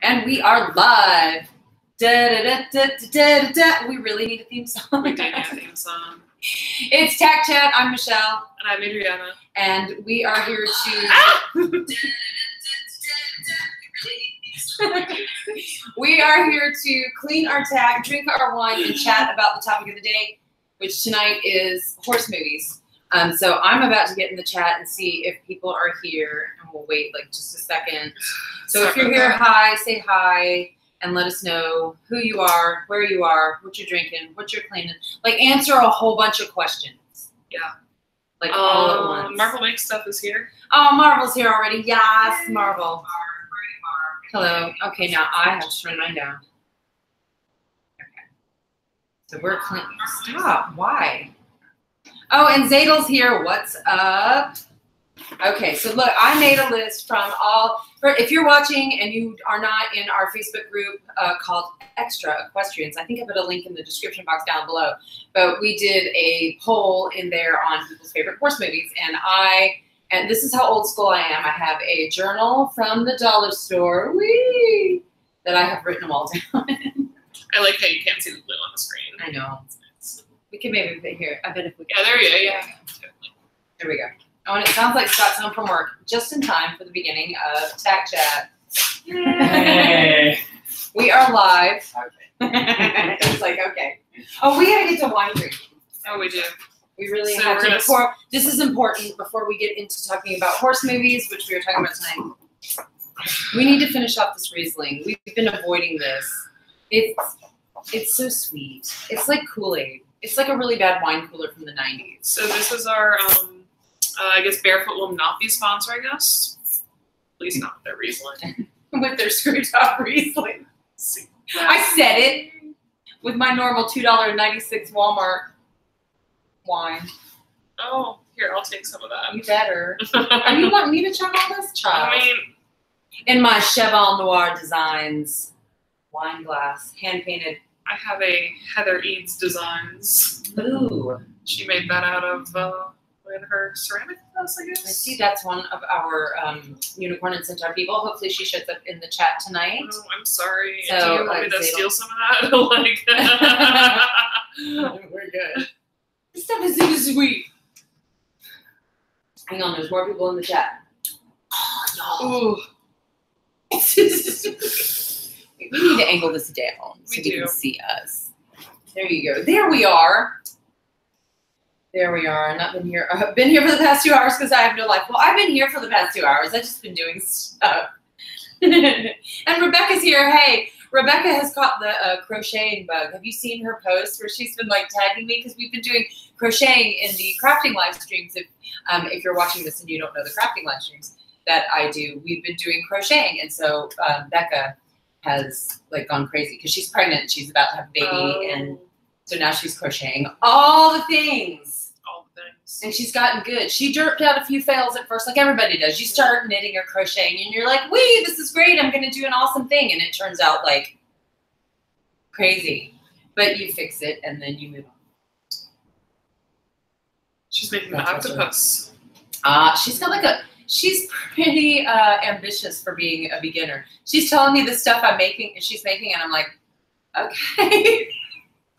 And we are live. Da, da, da, da, da, da, da. We really need a theme song. We do need a theme song. It's Tack Chat. I'm Michelle. And I'm Adriana. And we are here to... We are here to clean our tack, drink our wine, and chat about the topic of the day, which tonight is horse movies. So I'm about to get in the chat and see if people are here, and we'll wait like just a second. So if you're here, hi, say hi, and let us know who you are, where you are, what you're drinking, what you're cleaning. Like answer a whole bunch of questions. Yeah. Like all at once. Marvel Makes Stuff is here. Oh, Marvel's here already. Yes, Marvel. Hello. Okay, now I have to turn mine down. Okay. So we're clean. Stop. Why? Oh, and Zadel's here. What's up? Okay, so look, I made a list from if you're watching and you are not in our Facebook group called Extra Equestrians, I think I put a link in the description box down below, but we did a poll in there on people's favorite horse movies, and this is how old school I am. I have a journal from the dollar store, that I have written them all down. I like how you can't see the blue on the screen. I know. We can maybe put here. I bet if we Yeah, there you go. Yeah. There we go. Oh, and it sounds like Scott's home from work just in time for the beginning of Tack Chat. Hey. We are live. Okay. It's like, okay. Oh, we gotta get to wine drinking. Oh, we do. We really have to. This is important before we get into talking about horse movies, which we were talking about tonight. We need to finish off this Riesling. We've been avoiding this. It's so sweet. It's like Kool-Aid. It's like a really bad wine cooler from the 90s. So this is our, I guess Barefoot will not be sponsor, I guess. At least not with their Riesling. With their screw-top Riesling. I said it with my normal $2.96 Walmart wine. Oh, here, I'll take some of that. You better. Are you wanting me to chug all this, child? I mean... In my Cheval Noir Designs wine glass, hand-painted. I have a Heather Eads Designs. Ooh. She made that out of her ceramic glass, I guess. I see that's one of our Unicorn and Centaur people. Hopefully she shows up in the chat tonight. Oh, I'm sorry. So, do you want me to steal some of that? We're good. This stuff is super sweet. Hang on, there's more people in the chat. Oh, no. We need to angle this down so you can see us. There you go. There we are. There we are. I've not been here. I've been here for the past 2 hours because I have no life. Well, I've been here for the past 2 hours. I've just been doing stuff. And Rebecca's here. Hey, Rebecca has caught the crocheting bug. Have you seen her post where she's been like tagging me? Because we've been doing crocheting in the crafting live streams. If you're watching this and you don't know the crafting live streams that I do, we've been doing crocheting. And so Becca has like gone crazy because she's pregnant. She's about to have a baby. And so now she's crocheting all the things. All the things. And she's gotten good. She derped out a few fails at first, like everybody does. You start knitting or crocheting and you're like, wee, this is great. I'm going to do an awesome thing. And it turns out like crazy. But you fix it and then you move on. She's making an octopus. She's got like she's pretty ambitious for being a beginner. She's telling me the stuff she's making, and I'm like, okay.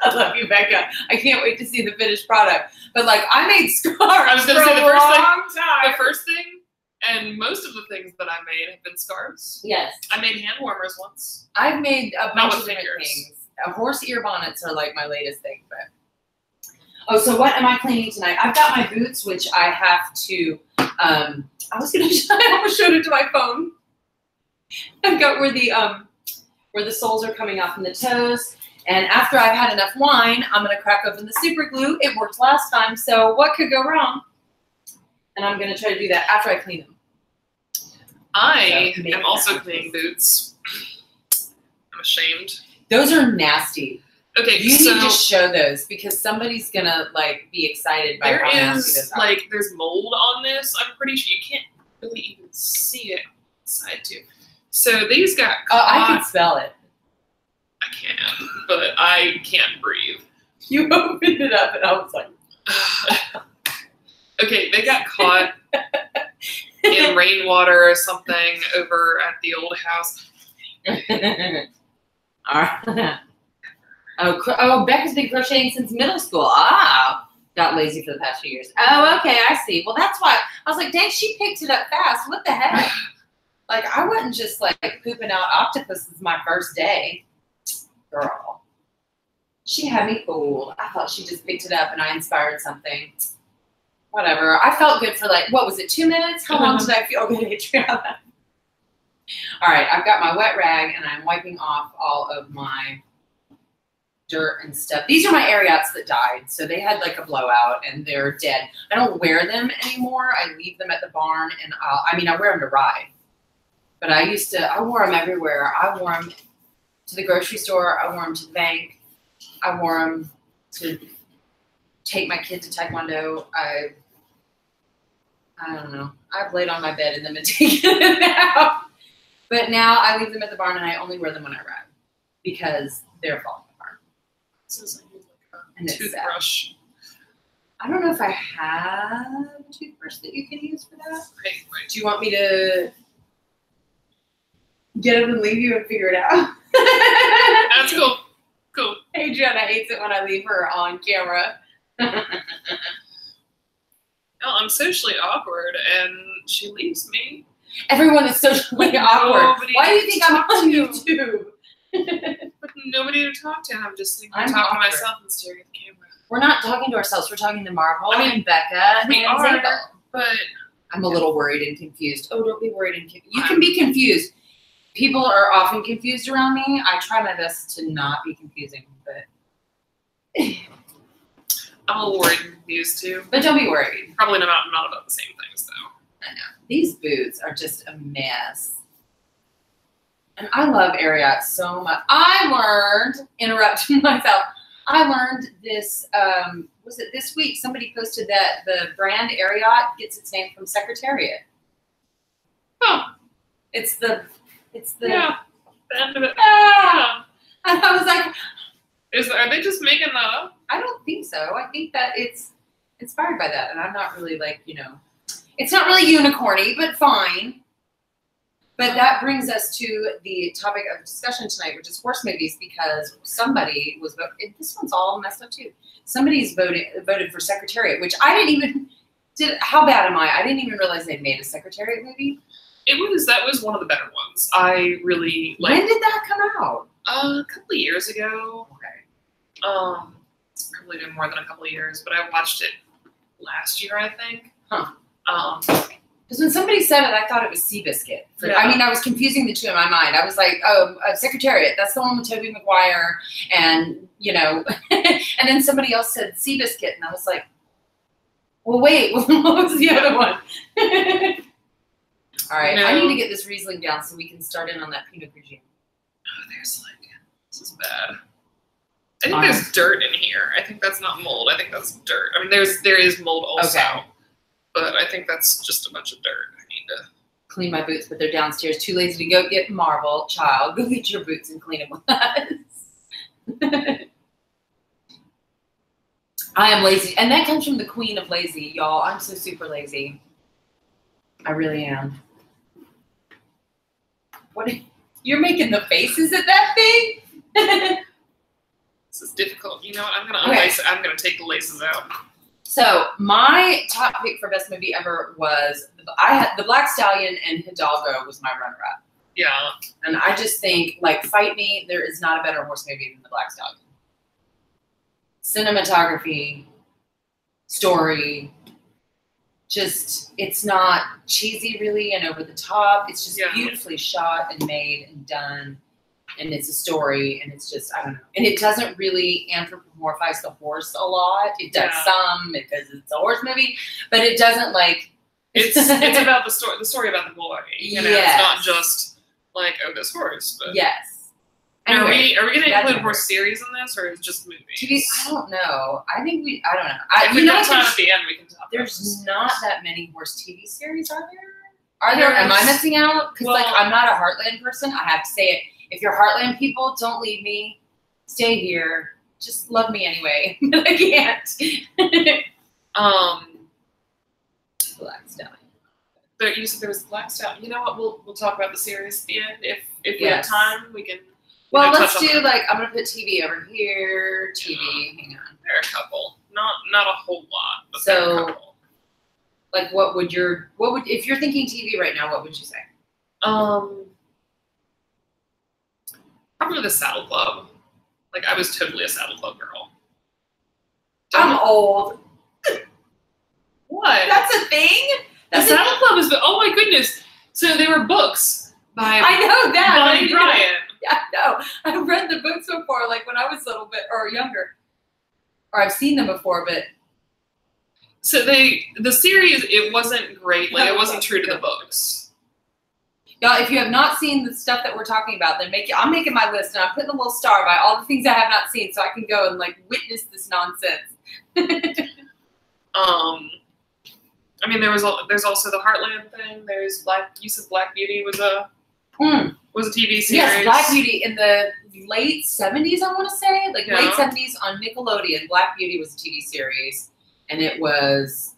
I love you, Becca. I can't wait to see the finished product. But like, I made scarves I was going to say the first thing, and most of the things that I made have been scarves. Yes. I made hand warmers once. I've made a bunch of different fingers. things. Horse ear bonnets are like my latest thing, but. Oh, so what am I cleaning tonight? I've got my boots, which I have to. I almost showed it to my phone. I've got where the soles are coming off in the toes. And after I've had enough wine, I'm going to crack open the super glue. It worked last time, so what could go wrong? And I'm going to try to do that after I clean them. I am also cleaning boots. I'm ashamed. Those are nasty. Okay, you need to show those because somebody's going to like be excited by how nasty those are. There's mold on this. I'm pretty sure you can't really even see it inside too. So these got caught. I can smell it. I can, but I can't breathe. You opened it up and I was like... Okay, they got caught in rainwater or something over at the old house. All right. Oh, Becca's been crocheting since middle school. Ah, got lazy for the past few years. Oh, okay, I see. Well, that's why I was like, dang, she picked it up fast. What the heck? Like, I wasn't just like pooping out octopuses my first day. Girl. She had me fooled. I thought she just picked it up and I inspired something. Whatever. I felt good for like, what was it, 2 minutes? How long did I feel good, Adriana? All right, I've got my wet rag and I'm wiping off all of my dirt and stuff. These are my Ariats that died. So they had like a blowout and they're dead. I don't wear them anymore. I leave them at the barn and I wear them to ride. But I wore them everywhere. I wore them to the grocery store. I wore them to the bank. I wore them to take my kid to Taekwondo. I don't know. I've laid on my bed in them and taken them out. But now I leave them at the barn and I only wear them when I ride because they're falling apart. This is like a toothbrush. I don't know if I have a toothbrush that you can use for that. Right. Do you want me to get up and leave you and figure it out? That's cool. Cool. Adriana hates it when I leave her on camera. No, I'm socially awkward and she leaves me. Everyone is socially awkward. Why do you think I'm on YouTube? But nobody to talk to. I'm just talking to myself and staring at the camera. We're not talking to ourselves. We're talking to Marvel and Becca and Zabel. But I'm a little worried and confused. Oh, don't be worried and confused. You can be confused. People are often confused around me. I try my best to not be confusing, but I'm a little worried and confused too. But don't be worried. Probably not about the same things though. I know. These boots are just a mess. And I love Ariat so much. I learned, interrupting myself, I learned this, was it this week? Somebody posted that the brand Ariat gets its name from Secretariat. Huh. It's the yeah, the end of it. Ah! And I was like, are they just making that up? I don't think so. I think that it's inspired by that. And I'm not really like, it's not really unicorny, but fine. But that brings us to the topic of discussion tonight, which is horse movies, because somebody was voting. This one's all messed up too. Somebody's voted for Secretariat, which I didn't even how bad am I? I didn't even realize they'd made a Secretariat movie. That was one of the better ones. I really liked. When did that come out? A couple of years ago. Okay. It's probably been more than a couple of years, but I watched it last year, I think. Huh. Because when somebody said it, I thought it was Seabiscuit. Yeah. I mean, I was confusing the two in my mind. I was like, oh, Secretariat, that's the one with Tobey Maguire, and, and then somebody else said Seabiscuit, and I was like, well, wait, what was the other one? All right, I need to get this Riesling down so we can start in on that Pinot Grigio. Oh, this is bad. I think there's dirt in here. I think that's not mold. I think that's dirt. I mean, there is mold also. Okay. But I think that's just a bunch of dirt. I need to clean my boots, but they're downstairs. Too lazy to go get Marvel. Child, go get your boots and clean them with us. I am lazy. And that comes from the queen of lazy, y'all. I'm so super lazy. I really am. You're making the faces at that thing? This is difficult. You know what? I'm gonna take the laces out. So my top pick for best movie ever was The Black Stallion, and Hidalgo was my runner-up. Yeah. And I just think, like, fight me, there is not a better horse movie than The Black Stallion. Cinematography, story, just, it's not cheesy really and over the top. It's just beautifully shot and made and done. And it's a story, and it's just, I don't know. And it doesn't really anthropomorphize the horse a lot. It does some, because it's a horse movie, but it doesn't, like... It's about the story about the boy. You know, it's not just, like, oh, this horse, but... Yes. Anyway, are we going to include horse series in this, or is it just movies? TV, I don't know. I don't know. If we have time at the end, we can talk There's not that many horse TV series, are there? Are there? Am I missing out? Because, like, I'm not a Heartland person. I have to say it. If you're Heartland people, don't leave me. Stay here. Just love me anyway. But I can't. Black Stallion. But you said there was Black Stallion. You know what? We'll talk about the series at the end if if we have time, we can. Well, let's do like I'm gonna put TV over here. TV, hang on. There are a couple, not a whole lot, but so, there are a couple. Like, what would if you're thinking TV right now? What would you say? Probably the Saddle Club. Like, I was totally a Saddle Club girl. I'm old. What? That's a thing? The Saddle Club is, oh my goodness. So they were books by I know that. Bonnie Bryant. Yeah, I know. I've read the books before, like when I was a little bit or younger. Or I've seen them before, but. So the series, it wasn't great. Like, it wasn't true to the books. Y'all, if you have not seen the stuff that we're talking about, then I'm making my list and I'm putting a little star by all the things I have not seen so I can go and like witness this nonsense. I mean, there's also the Heartland thing. There's you said Black Beauty was a TV series. Yes, Black Beauty in the late 70s, I want to say. Like late 70s on Nickelodeon. Black Beauty was a TV series. And it was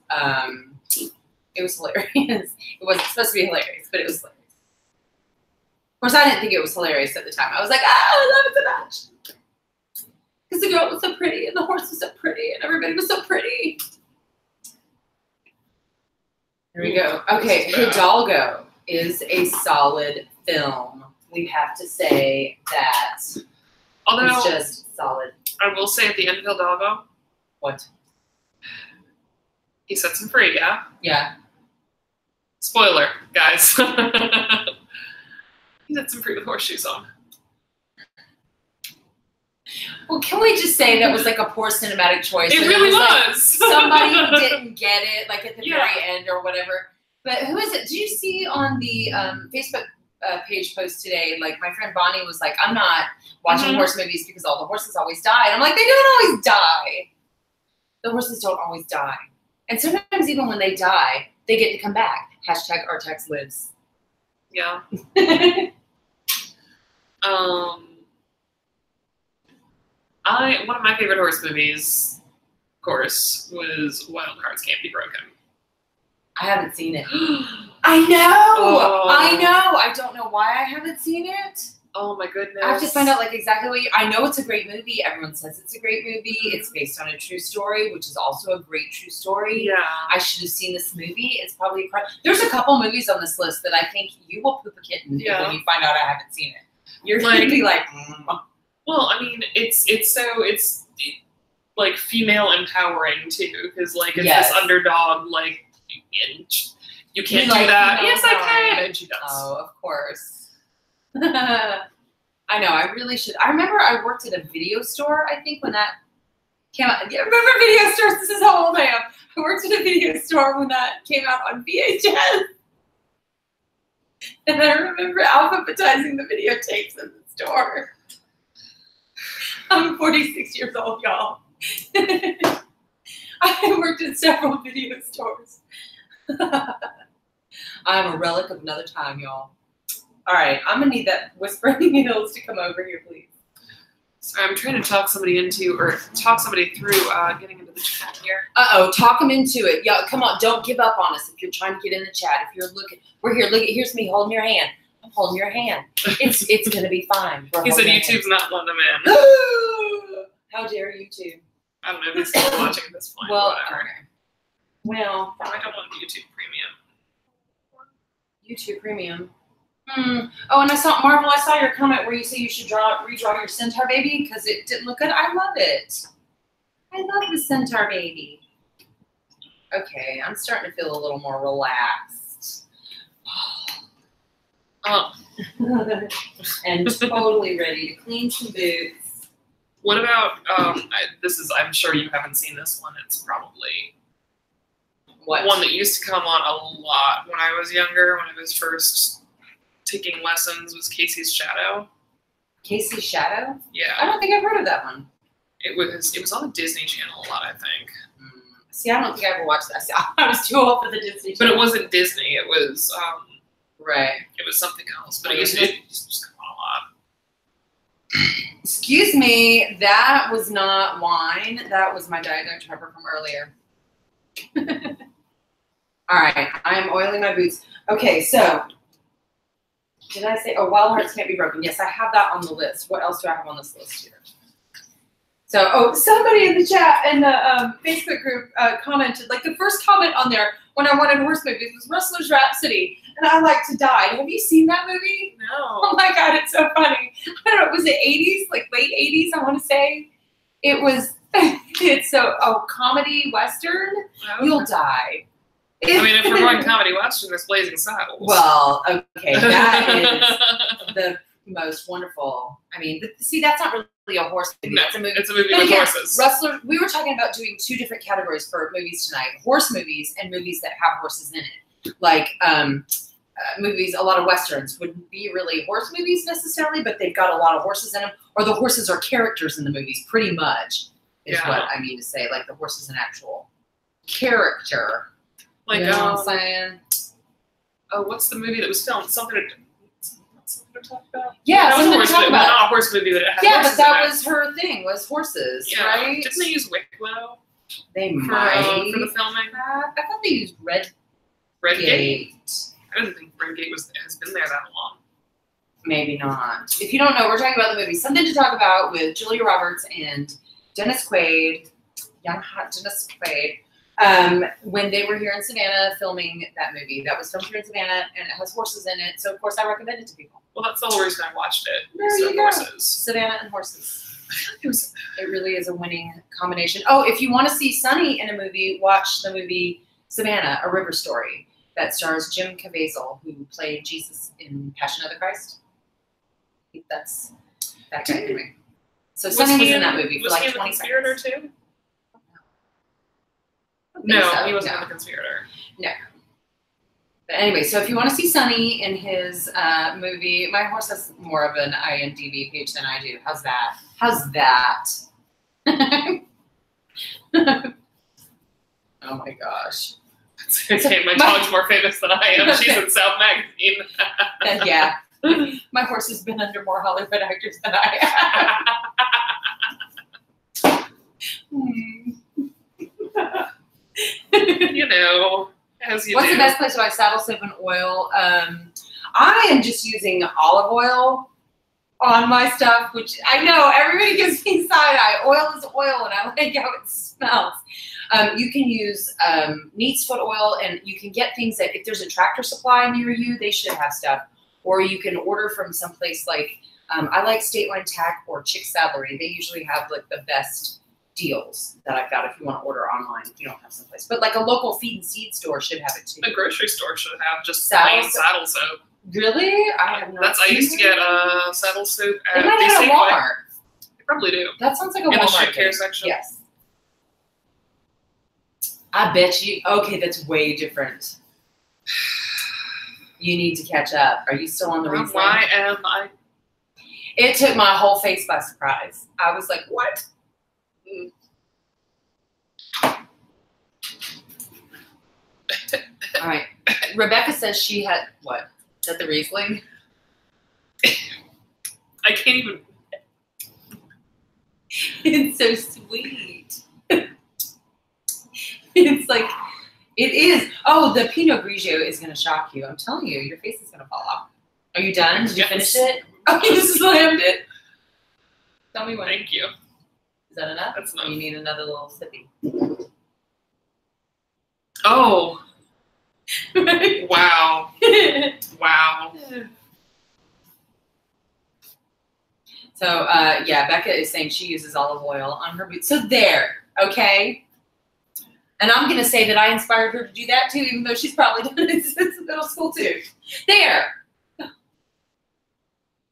hilarious. It wasn't supposed to be hilarious, but it was hilarious. Of course, I didn't think it was hilarious at the time. I was like, I love it so much. Because the girl was so pretty, and the horse was so pretty, and everybody was so pretty. There we go. Okay, Hidalgo is a solid film. We have to say that. Although, it's just solid. I will say at the end of Hidalgo. What? He sets him free, yeah? Yeah. Spoiler, guys. He sets him free with horseshoes on. Well, can we just say that was like a poor cinematic choice? It really was. Like somebody didn't get it, like at the very end or whatever. But who is it? Did you see on the Facebook page post today? Like my friend Bonnie was like, "I'm not watching horse movies because all the horses always die." And I'm like, "They don't always die. The horses don't always die. And sometimes even when they die, they get to come back." Hashtag Artax lives. Yeah. One of my favorite horse movies, of course, was Wild Hearts Can't Be Broken. I haven't seen it. I know! Oh. I know! I don't know why I haven't seen it. Oh my goodness. I have to find out like exactly what I know it's a great movie. Everyone says it's a great movie. It's based on a true story, which is also a great true story. Yeah. I should have seen this movie. It's probably there's a couple movies on this list that I think you will poop a kitten when you find out I haven't seen it. You're like, gonna be like, Well, I mean, it's like female empowering too, because like it's this underdog, like, and you can't do that. Yes, I can, and she does. Oh, of course. I know. I really should. I remember I worked at a video store. I think when that came out. Yeah, remember video stores? This is how old I am. I worked at a video store when that came out on VHS, and I remember alphabetizing the videotapes in the store. I'm 46 years old, y'all. I worked at several video stores. I'm a relic of another time, y'all. All right, I'm gonna need that Whispering Hills to come over here, please. Sorry, I'm trying to talk somebody through getting into the chat here. Talk them into it. Yeah, come on, don't give up on us if you're trying to get in the chat. If you're looking, we're here. Look, here's me holding your hand. I'm holding your hand. It's gonna be fine. He said YouTube's not letting them in. How dare YouTube? I don't know if he's still watching at this point. Well, whatever. Okay. Well, I don't want YouTube Premium. YouTube Premium. Oh, and I saw Marvel. I saw your comment where you say you should redraw your Centaur baby because it didn't look good. I love it. I love the Centaur baby. Okay, I'm starting to feel a little more relaxed. And totally ready to clean some boots. What about I'm sure you haven't seen this one. It's probably one that used to come on a lot when I was younger, when I was first taking lessons, was Casey's Shadow. Casey's Shadow? Yeah. I don't think I've heard of that one. It was on the Disney Channel a lot, I think. See, I don't think I ever watched that. I was too old for the Disney Channel. But it wasn't Disney. It was right. It was something else. But it used to just come on a lot. Excuse me, that was not wine. That was my Diet Dr. Pepper from earlier. All right, I'm oiling my boots. Okay, so Did I say, oh, Wild Hearts Can't Be Broken? Yes, I have that on the list. What else do I have on this list here? So, oh, somebody in the chat and the Facebook group commented, like the first comment on there when I wanted horse movies was Rustler's Rhapsody, and I like to die. Have you seen that movie? No. Oh my God, it's so funny. I don't know, was it 80s, like late 80s, I want to say? It was, it's so, comedy Western, you'll die. I mean, if we're going comedy Western, there's Blazing Saddles. Well, okay, that is the most wonderful. I mean, see, that's not really a horse movie. No, that's a movie. It's a movie with horses. Rustler. We were talking about doing 2 different categories for movies tonight: horse movies and movies that have horses in it. Like movies, a lot of westerns wouldn't be really horse movies necessarily, but they've got a lot of horses in them, or the horses are characters in the movies. Pretty much is what I mean to say. Like the horse is an actual character. Like, you know what I'm saying? Oh, what's the movie that was filmed? Something to talk about? Yeah, something to talk about. Not a horse movie, but it had yeah, horses but that in was her thing, was horses, yeah. right? Didn't they use Wicklow? They might. For the filming? I thought they used Redgate. I didn't think Redgate has been there that long. Maybe not. If you don't know, we're talking about the movie Something to Talk About with Julia Roberts and Dennis Quaid, young hot Dennis Quaid. When they were here in Savannah filming that movie. That was filmed here in Savannah, and it has horses in it, so of course I recommend it to people. Well, that's the whole reason I watched it. There you go. Horses. Savannah and horses. It really is a winning combination. Oh, if you want to see Sunny in a movie, watch the movie Savannah, A River Story, that stars Jim Caviezel, who played Jesus in Passion of the Christ. I think that's that guy anyway. So Sunny was in that movie for like 20 seconds. Too? No, so. He wasn't the conspirator. No. But anyway, so if you want to see Sunny in his movie, my horse has more of an IMDb page than I do. How's that? How's that? Oh my gosh. Okay, my dog's more famous than I am. She's in South Magazine. Yeah. My horse has been under more Hollywood actors than I have. You know, as you What's do. the best place to buy saddle soap and oil? I am just using olive oil on my stuff, which I know everybody gives me side eye. Oil is oil, and I like how it smells. You can use neat's foot oil, and you can get things that if there's a Tractor Supply near you, they should have stuff. Or you can order from someplace like I like State Line Tack or Chick Saddlery. They usually have like the best deals that I've got if you want to order online if you don't have someplace. But like a local feed and seed store should have it too. A grocery store should have just plain saddle soap. Really? I have not. I used to get saddle soap at they might have it at Walmart. They probably do. That sounds like a in Walmart the ship care section. Yes. I bet you. Okay, that's way different. You need to catch up. Are you still on the read? Why am I? It took my whole face by surprise. I was like, what? All right. Rebecca says she had what? Is that the Riesling? I can't even. It's so sweet. It's like, it is. Oh, the Pinot Grigio is going to shock you. I'm telling you, your face is going to fall off. Are you done? Did you finish it? Oh, you slammed it. Tell me when. Thank you. Is that enough? That's enough. Or you need another little sippy. Oh. Wow. Wow. So, yeah, Becca is saying she uses olive oil on her boots. So there, okay? And I'm going to say that I inspired her to do that too, even though she's probably done it since middle school too. There.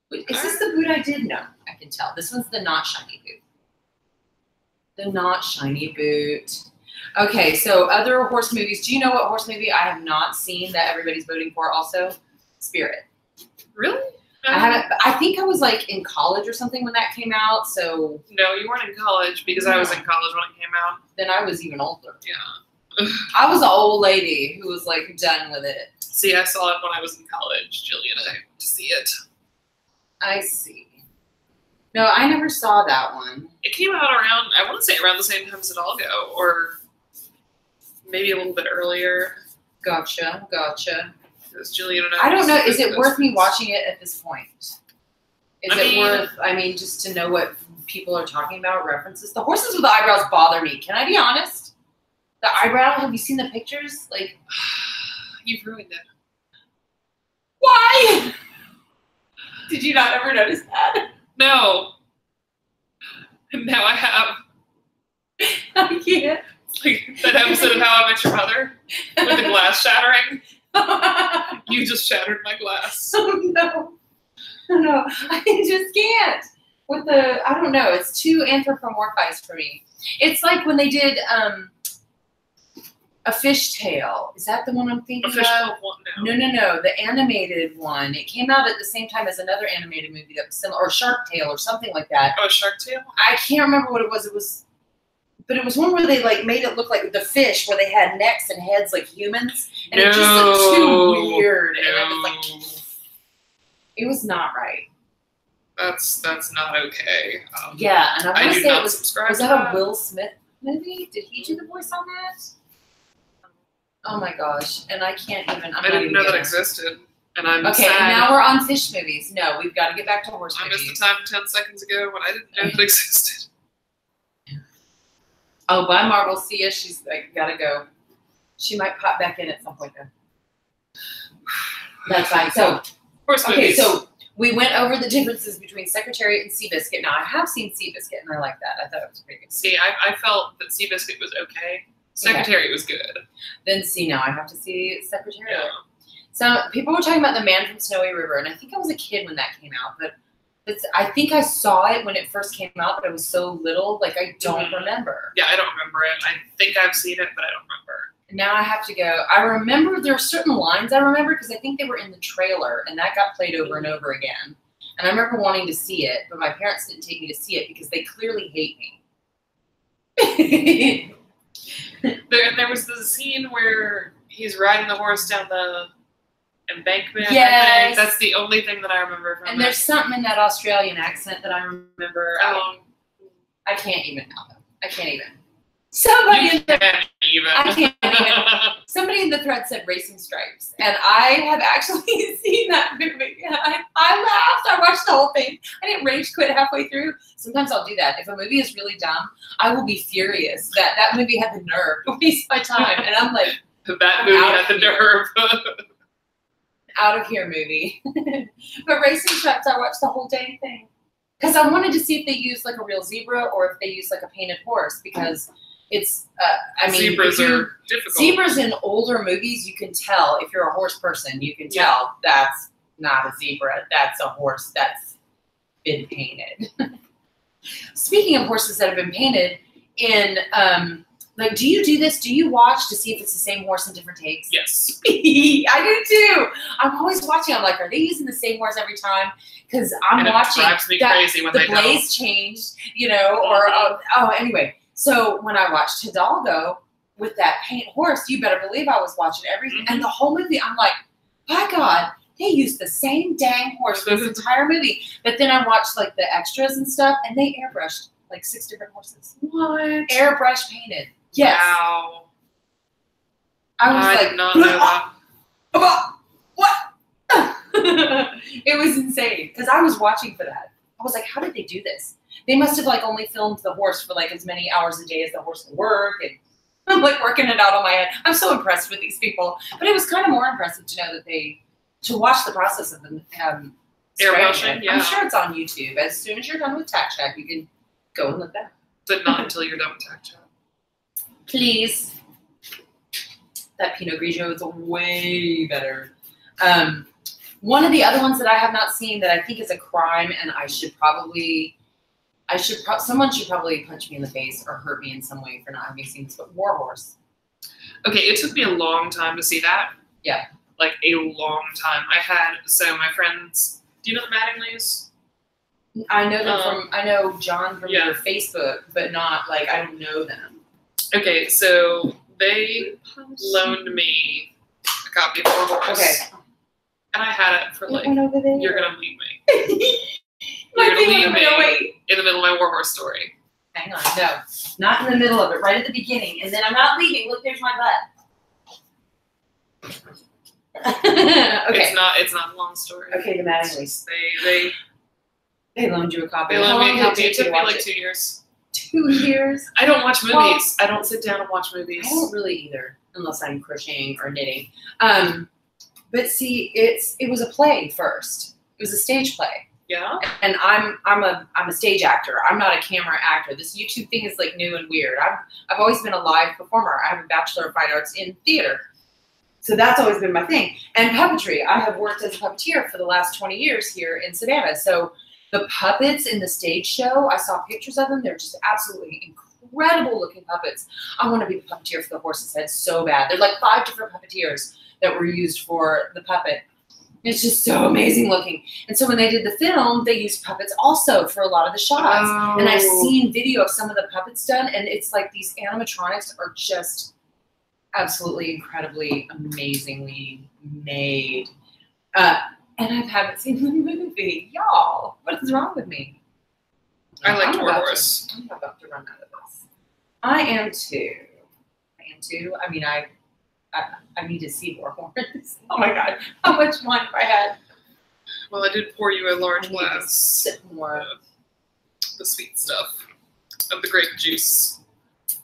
Wait, is this the boot I did? No, I can tell. This one's the not shiny boot. The not shiny boot. Okay, so other horse movies. Do you know what horse movie I have not seen that everybody's voting for also? Spirit. Really? I haven't. I think I was like in college or something when that came out. So no, you weren't in college because I was in college when it came out. Then I was even older. Yeah. I was an old lady who was like done with it. See, I saw it when I was in college, Jillian. I went to see it. I see. No, I never saw that one. It came out around, I want to say around the same time as Hidalgo, or maybe a little bit earlier. Gotcha. Because Julian and I don't know. Is it worth me watching it at this point? Is it worth, just to know what people are talking about, references? The horses with the eyebrows bother me. Can I be honest? The eyebrow, have you seen the pictures? Like, you've ruined it. Why? Did you not ever notice that? No. And now I have. I can't. It's like that episode of How I Met Your Mother with the glass shattering. You just shattered my glass. Oh, no. No, I just can't. With the, I don't know, it's too anthropomorphized for me. It's like when they did a fishtail. Is that the one I'm thinking of? No. The animated one. It came out at the same time as another animated movie that was similar, or Shark Tale or something like that. Oh, Shark Tale? I can't remember what it was. But it was one where they like made it look like the fish, where they had necks and heads like humans, and it just looked too weird. And it was like, it was not right. That's not okay. Yeah, and I want to say it was that a Will Smith movie? Did he do the voice on that? Oh my gosh! And I can't even. I didn't know that existed, and I'm okay. sad. And now we're on fish movies. No, we've got to get back to horse movies. I missed the time 10 seconds ago when I didn't know it existed. Oh, bye, Marvel. See ya. She's like, gotta go. She might pop back in at some point though. That's fine. So, okay, so we went over the differences between Secretariat and Seabiscuit. Now, I have seen Seabiscuit, and I like that. I thought it was pretty good. See, I felt that Seabiscuit was okay. Secretariat was good. Then see, now I have to see Secretariat. Yeah. So people were talking about The Man from Snowy River, and I think I was a kid when that came out, but I think I saw it when it first came out, but I was so little, like I don't remember. Yeah, I don't remember it. I think I've seen it, but I don't remember. Now I have to go. I remember there are certain lines I remember because I think they were in the trailer, and that got played over and over again. And I remember wanting to see it, but my parents didn't take me to see it because they clearly hate me. There was the scene where he's riding the horse down the embankment. Yes. I think that's the only thing that I remember from And there's something in that Australian accent that I remember. I can't even now. I can't even. Somebody in the thread said Racing Stripes, and I have actually seen that movie. And I laughed. I watched the whole thing. I didn't rage quit halfway through. Sometimes I'll do that. If a movie is really dumb, I will be furious that movie had the nerve to waste my time. And I'm like, that movie had the nerve. Out of here, movie. But Racing Stripes, I watched the whole dang thing because I wanted to see if they used like a real zebra or if they used like a painted horse because. It's, zebras are difficult. Zebras in older movies, you can tell, if you're a horse person, you can tell that's not a zebra. That's a horse that's been painted. Speaking of horses that have been painted, like, do you do this? Do you watch to see if it's the same horse in different takes? Yes. I do too. I'm always watching. I'm like, are they using the same horse every time? Because I'm watching. It drives me crazy when they don't. The blaze changed, or, anyway. So when I watched Hidalgo with that paint horse, you better believe I was watching everything. And the whole movie, I'm like, by God, they used the same dang horse for this entire movie. But then I watched like the extras and stuff, and they airbrushed like 6 different horses. What? Airbrush painted. Yes. Wow. I did not know that. What? It was insane because I was watching for that. I was like, how did they do this? They must have like only filmed the horse for like as many hours a day as the horse can work, and I'm like working it out on my head. I'm so impressed with these people, but it was kind of more impressive to know that to watch the process of them airbrushing. Yeah. I'm sure it's on YouTube. As soon as you're done with Tack Chat, you can go and look that. But not until you're done with Tack Chat. Please. That Pinot Grigio is way better. One of the other ones that I have not seen that I think is a crime, and someone should probably punch me in the face or hurt me in some way for not having seen this, but War Horse. Okay, it took me a long time to see that. Yeah. Like a long time. My friends, do you know the Mattinglys? I know them I know John from your Facebook, but not, like, I don't know them. Okay, so they loaned me a copy of War Horse. Okay. And I had it for, like, you're going to leave me. You're going to leave me in the middle of my War Horse story. Hang on, no. Not in the middle of it, right at the beginning. And then I'm not leaving. Look, there's my butt. Okay. It's not a long story. Okay, the Mattingly's. They loaned you a copy. They loaned me a copy. It It took me like 2 years. 2 years? I don't watch movies. Well, I don't sit down and watch movies. I don't really either, unless I'm crocheting or knitting. But see, it was a play first. It was a stage play. Yeah. And I'm a stage actor. I'm not a camera actor. This YouTube thing is like new and weird. I've always been a live performer. I have a Bachelor of Fine Arts in theater. So that's always been my thing. And puppetry. I have worked as a puppeteer for the last 20 years here in Savannah. So the puppets in the stage show, I saw pictures of them. They're just absolutely incredible looking puppets. I want to be the puppeteer for the horse's head so bad. There's like 5 different puppeteers that were used for the puppet. It's just so amazing looking. And so when they did the film, they used puppets also for a lot of the shots. Oh. And I've seen video of some of the puppets done, and it's like these animatronics are just absolutely incredibly amazingly made. And I haven't seen the movie. Y'all, what is wrong with me? I like Tour Horse. I'm about to run out of this. I am too. I mean, I need to see more horns. Oh my God, how much wine have I had? Well, I did pour you a large I need glass. to sip more. The sweet stuff of the grape juice.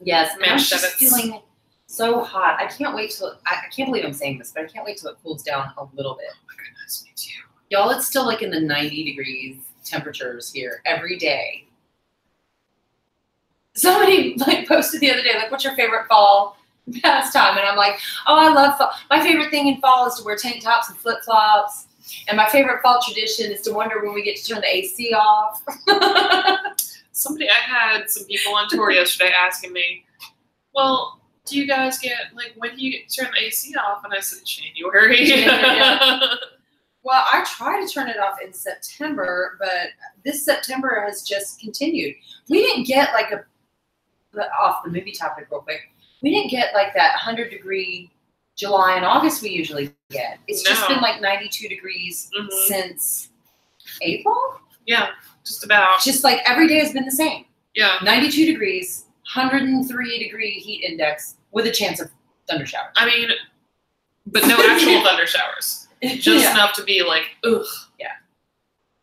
Yes, I'm just Manischewitz. feeling so hot. I can't wait till I can't believe I'm saying this, but I can't wait till it cools down a little bit. Oh my goodness, me too. Y'all, it's still like in the 90 degrees temperatures here every day. Somebody like posted the other day, like, what's your favorite fall pastime? And I'm like, oh, I love fall. My favorite thing in fall is to wear tank tops and flip-flops. And my favorite fall tradition is to wonder when we get to turn the AC off. I had some people on tour yesterday asking me, well, do you guys get, like, when do you turn the AC off? And I said, January. Yeah. Well, I try to turn it off in September, but this September has just continued. We didn't get like off the movie topic real quick, we didn't get like that 100-degree July and August we usually get. It's just been like 92 degrees since April. Yeah, just about. Just like every day has been the same. Yeah. 92 degrees, 103-degree heat index with a chance of thunder showers. I mean, but no actual thunder showers. Just enough to be like, ugh. Yeah.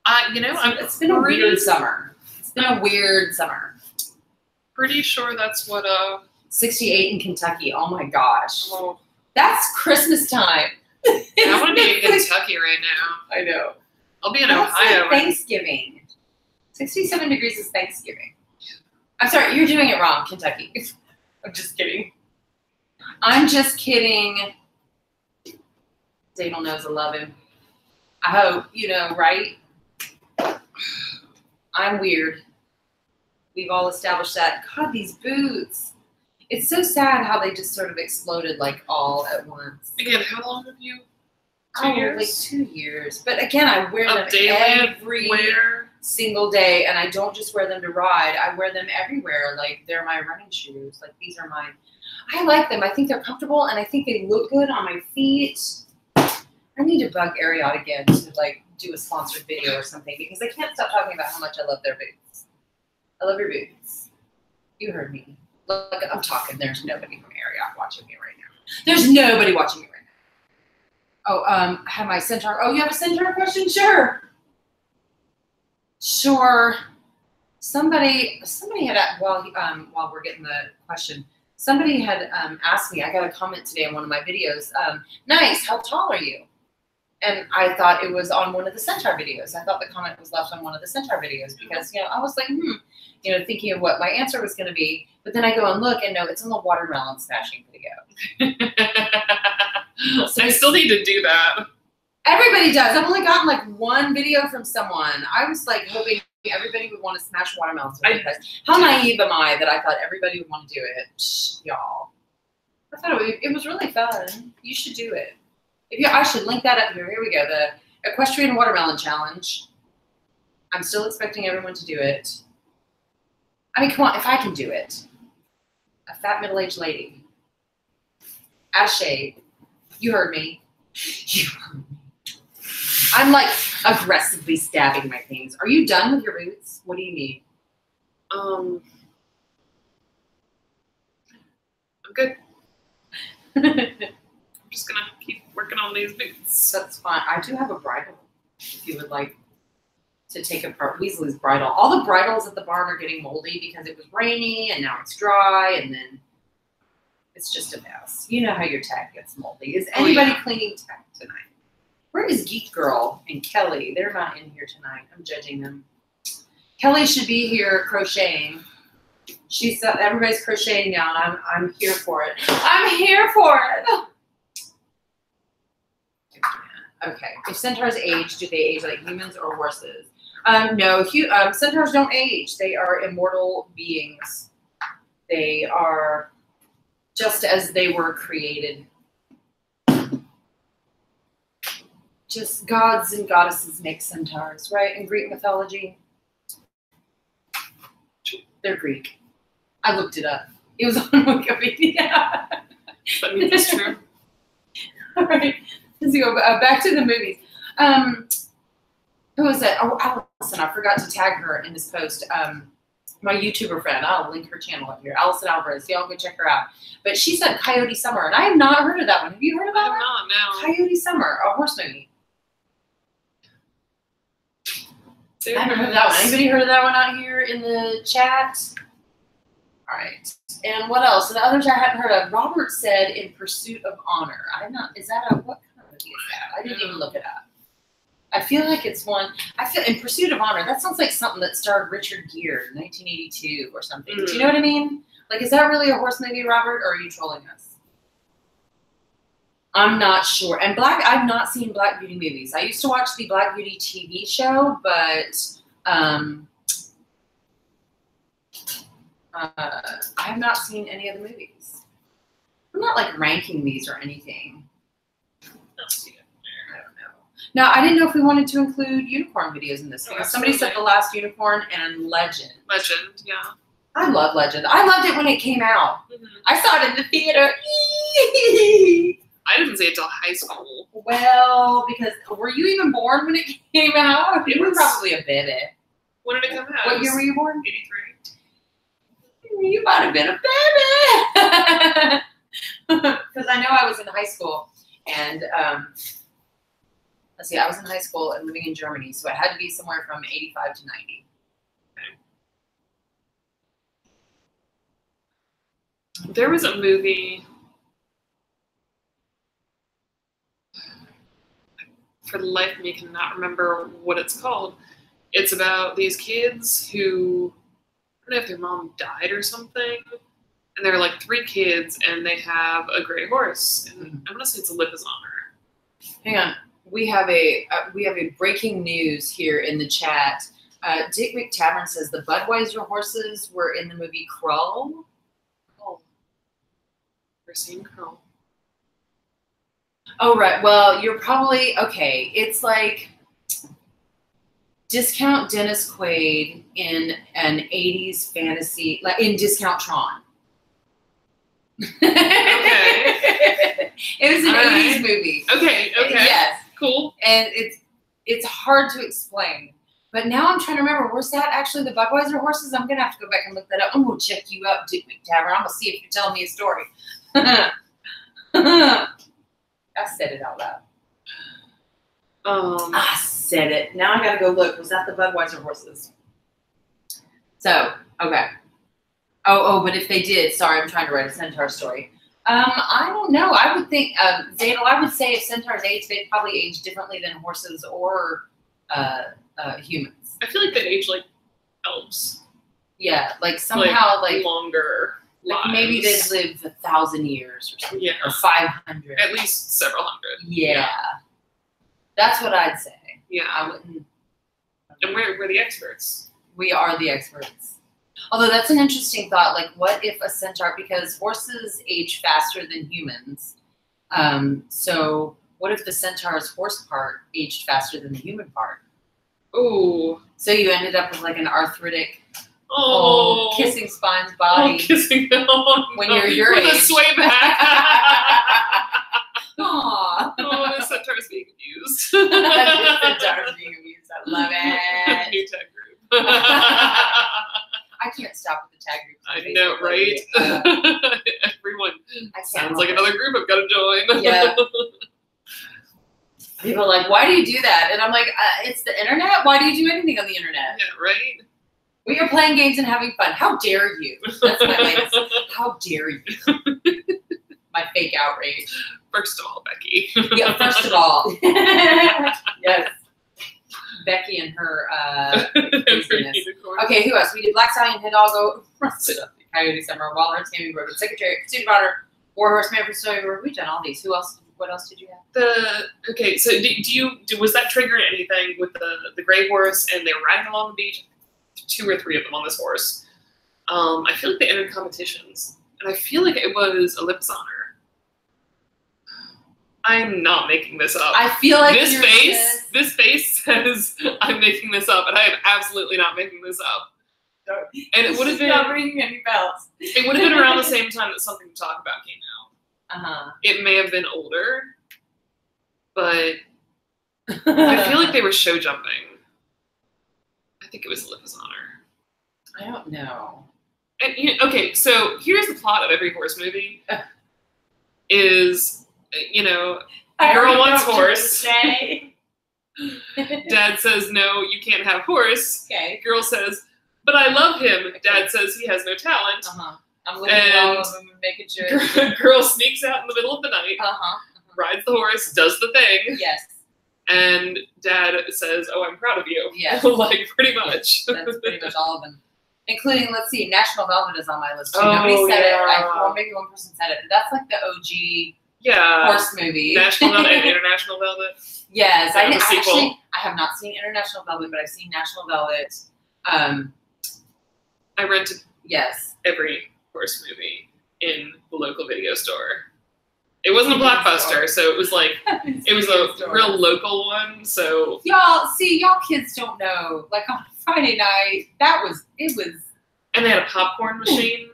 It's been a weird summer. It's been a weird summer. Pretty sure that's what 68 in Kentucky. Oh my gosh. Oh. That's Christmas time. I want to be in Kentucky right now. I know. I'll be in That's Ohio. like Thanksgiving. 67 degrees is Thanksgiving. I'm sorry, you're doing it wrong, Kentucky. I'm just kidding. I'm just kidding. Daniel knows I love him. I hope, right? I'm weird. We've all established that. God, these boots. It's so sad how they just sort of exploded like all at once. Again, how long have you? 2 years? Like 2 years. But again, I wear them every single day, and I don't just wear them to ride. I wear them everywhere. Like, they're my running shoes. Like, these are mine. I like them. I think they're comfortable, and I think they look good on my feet. I need to bug Ariat again to, like, do a sponsored video or something, because I can't stop talking about how much I love their boots. I love your boots. You heard me. Look, I'm talking. There's nobody from Ariat watching me right now. There's nobody watching me right now. Oh, I have my Centaur. Oh, you have a Centaur question? Sure. Sure. Somebody had, while we're getting the question, somebody had asked me, I got a comment today on one of my videos, nice, how tall are you? And I thought it was on one of the Centaur videos. I thought the comment was left on one of the Centaur videos because, I was like, thinking of what my answer was going to be. But then I go and look and no, it's on the watermelon smashing video. So I still need to do that. Everybody does. I've only gotten like one video from someone. I was like hoping everybody would want to smash watermelons. How naive am I that I thought everybody would want to do it? Shh, y'all. I thought it was really fun. You should do it. I should link that up here. Here we go. The Equestrian Watermelon Challenge. I'm still expecting everyone to do it. I mean, come on. If I can do it. A fat middle-aged lady. Out of shape. You heard me. You heard me. I'm like aggressively stabbing my things. Are you done with your boots? What do you need? I'm good. I'm just gonna keep working on these boots. That's fine. I do have a bridle. If you would like to take apart Weasley's bridle. All the bridles at the barn are getting moldy because it was rainy and now it's dry and then it's just a mess. You know how your tack gets moldy. Is anybody cleaning tack tonight? Where is Geek Girl and Kelly? They're not in here tonight. I'm judging them. Kelly should be here crocheting. She's everybody's crocheting now, and I'm here for it. I'm here for it. Okay. If centaurs age, do they age like humans or horses? No. Centaurs don't age. They are immortal beings. They are just as they were created. Just gods and goddesses make centaurs, right? In Greek mythology, they're Greek. I looked it up. It was on Wikipedia. But it's true. All right. Let's go back to the movies. Who was that? Oh, Allison. I forgot to tag her in this post. My YouTuber friend. I'll link her channel up here. Allison Alvarez. Y'all go check her out. But she said Coyote Summer, and I have not heard of that one. Have you heard of that one? No. Coyote Summer, a horse movie. I haven't heard of that one. Anybody heard of that one out here in the chat? All right. And what else? The others I hadn't heard of. Robert said In Pursuit of Honor. Is that what kind of movie is that? I didn't even look it up. I feel like it's one. I feel In Pursuit of Honor. That sounds like something that starred Richard Gere in 1982 or something. Do you know what I mean? Like, is that really a horse movie, Robert, or are you trolling us? I'm not sure. And I've not seen Black Beauty movies. I used to watch the Black Beauty TV show, but I have not seen any of the movies. I'm not like ranking these or anything. I don't know. Now, I didn't know if we wanted to include unicorn videos in this because somebody said The Last Unicorn and Legend. Legend, yeah. I love Legend. I loved it when it came out. I saw it in the theater. I didn't see it till high school. Well, because were you even born when it came out? You were probably a baby. When did it come out? What year were you born? 83. You might have been a baby. Because I know I was in high school, and let's see, I was in high school and living in Germany, so it had to be somewhere from 85 to 90. Okay. There was a movie. For the life of me, cannot remember what it's called. It's about these kids who, I don't know if their mom died or something, and they're like 3 kids, and they have a gray horse. And I want to say it's a Lip is Honor. Hang on, we have a breaking news here in the chat. Dick McTavern says the Budweiser horses were in the movie Krull. Oh, we're seeing Krull. Oh, right. Well, you're probably, okay. It's like Discount Dennis Quaid in an 80s fantasy, like in Discount Tron. Okay. It was an 80s movie. Okay. Yes. Cool. And it's hard to explain. But now I'm trying to remember, was that actually the Budweiser horses? I'm going to have to go back and look that up. I'm going to check you up, Dick McTavern. I'm going to see if you're telling me a story. I said it out loud. I said it. Now I gotta go look. Was that the Budweiser horses? So, okay. Oh, but if they did, sorry, I'm trying to write a centaur story. I don't know. I would think, Zadel, I would say if centaurs age, they'd probably age differently than horses or humans. I feel like they age like elves. Yeah, like somehow like longer. Like maybe they've lived 1,000 years or something. Yeah. Or 500. At least several hundred. Yeah. That's what I'd say. Yeah. I wouldn't. And we're the experts. We are the experts. Although that's an interesting thought. Like, what if a centaur, because horses age faster than humans. So what if the centaur's horse part aged faster than the human part? Ooh. So you ended up with like an arthritic, kissing spine's body. Kissing when you're your age. With a sway back. Aww. Oh, the centaur's being abused. The centaur's being abused. I love it. New tag group. I can't stop with the tag group. I know, right? Everyone. I Sounds like another group I've got to join. Yeah. People are like, why do you do that? And I'm like, it's the internet. Why do you do anything on the internet? Yeah, right? We are playing games and having fun. How dare you? That's my latest. How dare you? My fake outrage. First of all, Becky. Yeah, first of all. Yes. Becky and her craziness. Okay, who else? We did Black Stallion, Head Doggo, Coyote Summer, Waller, Tammy Road, Secretary, Pursuit of Honor, Warhorse, Man for Snowy River. We've done all these. Who else? What else did you have? Okay, so was that triggering anything with the gray horse and they were riding along the beach? 2 or 3 of them on this horse. I feel like they entered competitions, and I feel like it was a lip honor. I'm not making this up. I feel like this face says I'm making this up, and I am absolutely not making this up. And it would have been not ringing any bells. It would have been around the same time that Something to Talk About came out. It may have been older, but I feel like they were show jumping. I think it was Lip is Honor. I don't know. And okay, so here's the plot of every horse movie: is girl wants horse. Dad says no, you can't have horse. Okay. Girl says, but I love him. Dad says he has no talent. I'm looking at all of them and making sure. Girl sneaks out in the middle of the night. Rides the horse, does the thing. Yes. And Dad says, "Oh, I'm proud of you." Yes. Like, pretty much. That's pretty much all of them. Including, let's see, National Velvet is on my list too. Oh, Nobody said yeah. it. Well, maybe one person said it. But that's like the OG Yeah. horse movie. National Velvet and International Velvet. Yes. I have not seen International Velvet, but I've seen National Velvet. I rented yes every horse movie in the local video store. It wasn't a blockbuster, so it was like it was a real local one. So y'all kids don't know. Like on Friday night, it was. And they had a popcorn machine.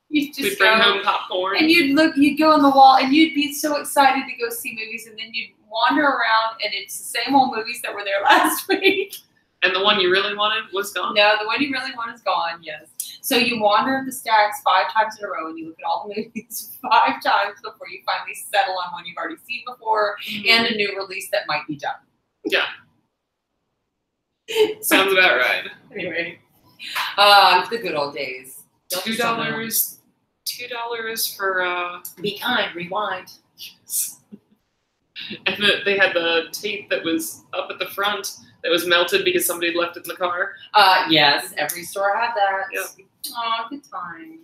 You'd just We'd bring home popcorn, and you'd go on the wall, and you'd be so excited to go see movies, and then you'd wander around, and it's the same old movies that were there last week. And the one you really wanted was gone. No, the one you really want is gone. Yes. So you wander the stacks 5 times in a row, and you look at all the movies 5 times before you finally settle on one you've already seen before and a new release that might be done. Yeah. Sounds about right. Anyway, the good old days. $2 for Be Kind, Rewind. And they had the tape that was up at the front that was melted because somebody had left it in the car. Yes, every store had that. Yep. Aw, good time.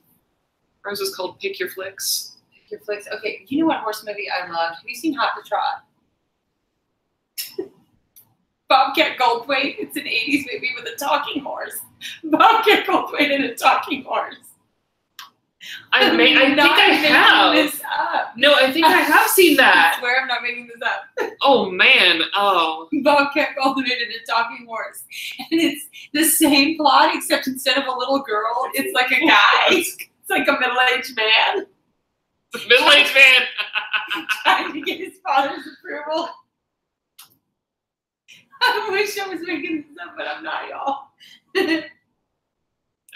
Ours was called Pick Your Flicks. Pick Your Flicks. Okay, you know what horse movie I loved? Have you seen Hot to Trot? Bobcat Goldthwait. It's an 80s movie with a talking horse. Bobcat Goldthwait and a talking horse. I think I have. This up. No, I think I have seen that. I swear I'm not making this up. Oh man, oh. Bobcat Goldthwait and a talking horse, and it's the same plot except instead of a little girl, it's like a guy. It's like a middle-aged man. Middle-aged man trying to get his father's approval. I wish I was making this up, but I'm not, y'all.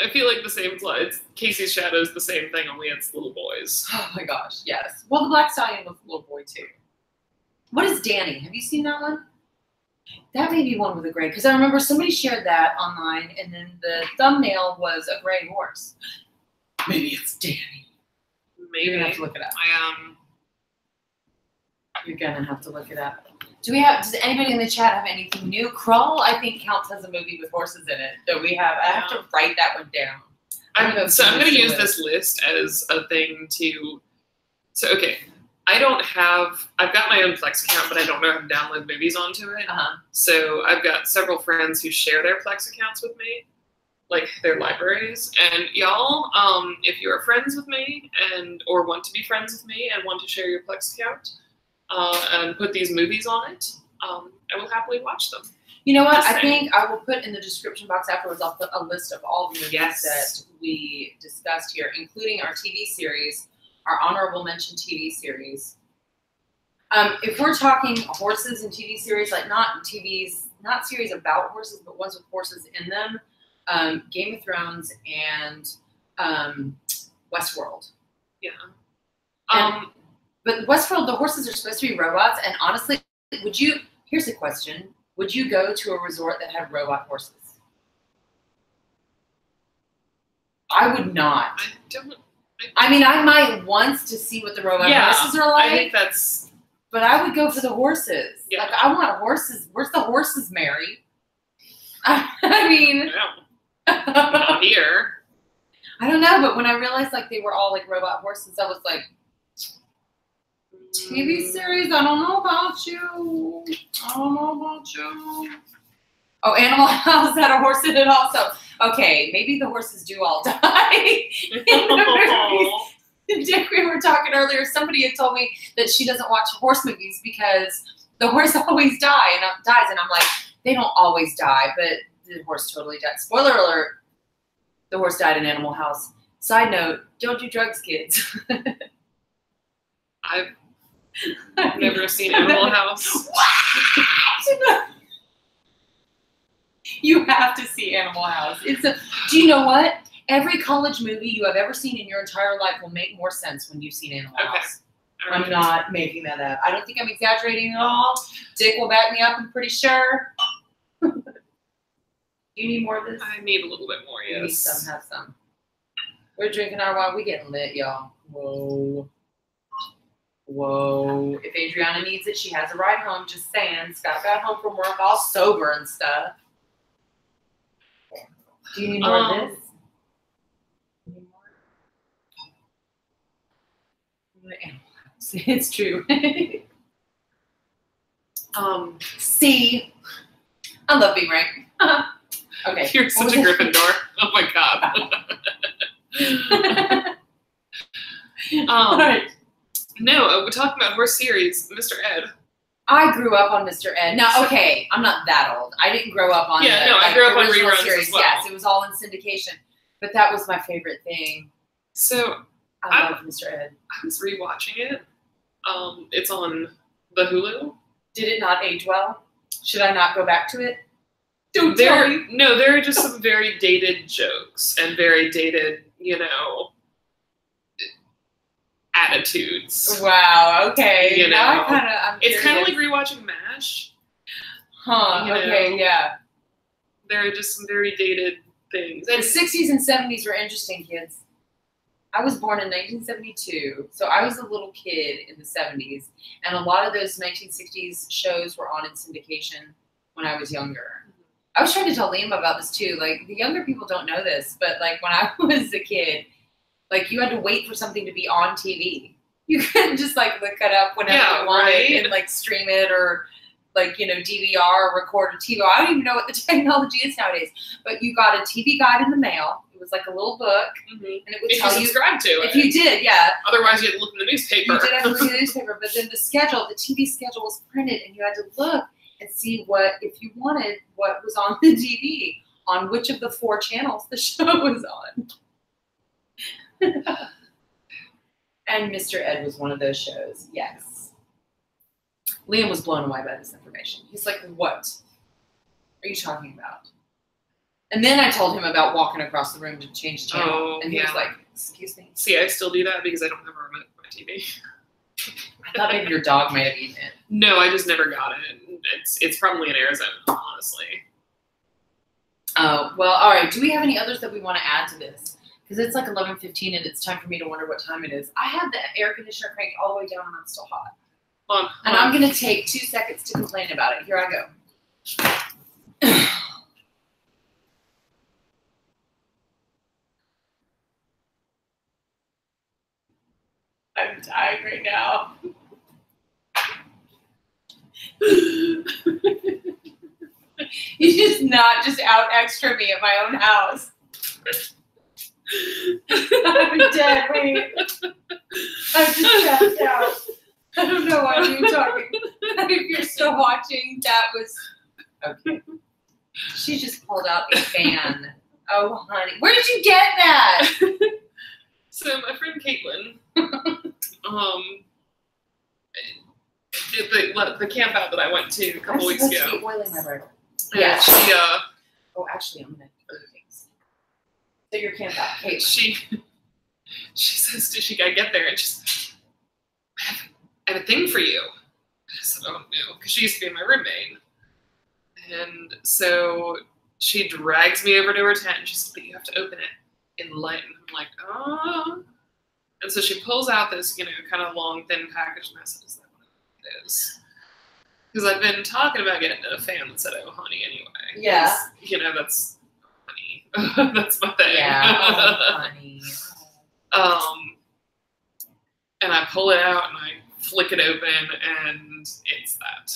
I feel like the same plot. It's Casey's Shadow's the same thing, only it's little boys. Oh my gosh, yes. Well, the Black Stallion was a little boy too. What is Danny? Have you seen that one? That may be one with a gray, because I remember somebody shared that online, and then the thumbnail was a gray horse. Maybe it's Danny. Maybe. You're gonna have to look it up. You're gonna have to look it up. Does anybody in the chat have anything new? Crawl, I think, counts as a movie with horses in it. So I have to write that one down. I'm going to use this list as a thing to. So okay, I've got my own Plex account, but I don't know how to download movies onto it. So I've got several friends who share their Plex accounts with me, like their libraries. And y'all, if you are friends with me or want to be friends with me and want to share your Plex account. And put these movies on it, I will happily watch them. You know what? I think I will put in the description box afterwards, I'll put a list of all the movies that we discussed here, including our TV series, our honorable mention TV series. If we're talking horses and TV series, like not series about horses, but ones with horses in them, Game of Thrones and Westworld. Yeah. But Westworld, the horses are supposed to be robots, and honestly, Would you? Here's a question: would you go to a resort that had robot horses? I would not. I don't. I mean, I might once to see what the robot horses are like. I think that's. But I would go for the horses. Yeah. Like, I want horses. Where's the horses, Mary? I mean, not here. I don't know, but when I realized like they were all like robot horses, I was like, TV series, I don't know about you. I don't know about you. Oh, Animal House had a horse in it also. Okay, maybe the horses do all die. Dick, we were talking earlier, somebody had told me that she doesn't watch horse movies because the horse always dies. And I'm like, they don't always die, but the horse totally died. Spoiler alert, the horse died in Animal House. Side note, don't do drugs, kids. I've never seen Animal House. What? You have to see Animal House. Do you know what? Every college movie you have ever seen in your entire life will make more sense when you've seen Animal House. Right. I'm not making that up. I don't think I'm exaggerating at all. Dick will back me up, I'm pretty sure. You need more of this? I need a little bit more, yes. You need some, have some. We're drinking our wine. We getting lit, y'all. Whoa. Whoa. If Adriana needs it, she has a ride home. Just saying. Scott got home from work all sober and stuff. Do you need more of this? It's true. C. I love being right. Okay. You're such a Gryffindor. Oh my god. Right. No, we're talking about horse series, Mr. Ed. I grew up on Mr. Ed. Now, okay, I'm not that old. I didn't grow up on I grew up on reruns series. As well. Yes, it was all in syndication. But that was my favorite thing. So I love Mr. Ed. I was rewatching it. It's on the Hulu. Did it not age well? Should I not go back to it? Don't tell me. No, there are just some very dated jokes and very dated, attitudes. Wow. Okay. It's kind of like rewatching MASH. Huh. Okay. Yeah. There are just some very dated things. The 60s and 70s were interesting, kids. I was born in 1972, so I was a little kid in the 70s, and a lot of those 1960s shows were on in syndication when I was younger. I was trying to tell Liam about this too. Like, the younger people don't know this, but like when I was a kid, like you had to wait for something to be on TV. You couldn't just like look it up whenever you wanted and like stream it or like, DVR or record a TV. I don't even know what the technology is nowadays, but you got a TV guide in the mail. It was like a little book, and it would tell you subscribe to it. If you did, yeah. Otherwise, you had to look in the newspaper. You did have to look in the newspaper, but then the TV schedule was printed, and you had to look and see if you wanted what was on the TV, on which of the 4 channels the show was on. And Mr. Ed was one of those shows, yes. Liam was blown away by this information. He's like, what are you talking about? And then I told him about walking across the room to change the channel. And he was like, excuse me. See, I still do that because I don't have a remote for my TV. I thought maybe your dog might have eaten it. No, I just never got it. It's probably in Arizona, honestly. Oh, well, all right. Do we have any others that we want to add to this? Because it's like 11:15 and it's time for me to wonder what time it is. I have the air conditioner cranked all the way down and I'm still hot. And I'm going to take 2 seconds to complain about it. Here I go. I'm dying right now. You just not just out extra me at my own house. I'm dead. Wait. I'm just tapped out. I don't know why you're talking. If you're still watching, that was okay. She just pulled out a fan. Oh, honey. Where did you get that? So my friend Caitlin, the camp out that I went to a couple weeks ago. I'm supposed to be oiling my bridle. Yeah, she oh, actually, I'm gonna do things. So your camp out, Caitlin. She says, I get there and she's, I have a thing for you. I said, oh no, because she used to be my roommate. And so she drags me over to her tent and she said, but you have to open it in light. And I'm like, oh. And so she pulls out this, you know, kind of long, thin package. And I said, is that what it is? Because I've been talking about getting a fan that said, oh, honey, anyway. Yeah. You know, that's honey. That's my thing. Yeah, oh, honey. And I pull it out and I flick it open and it's that.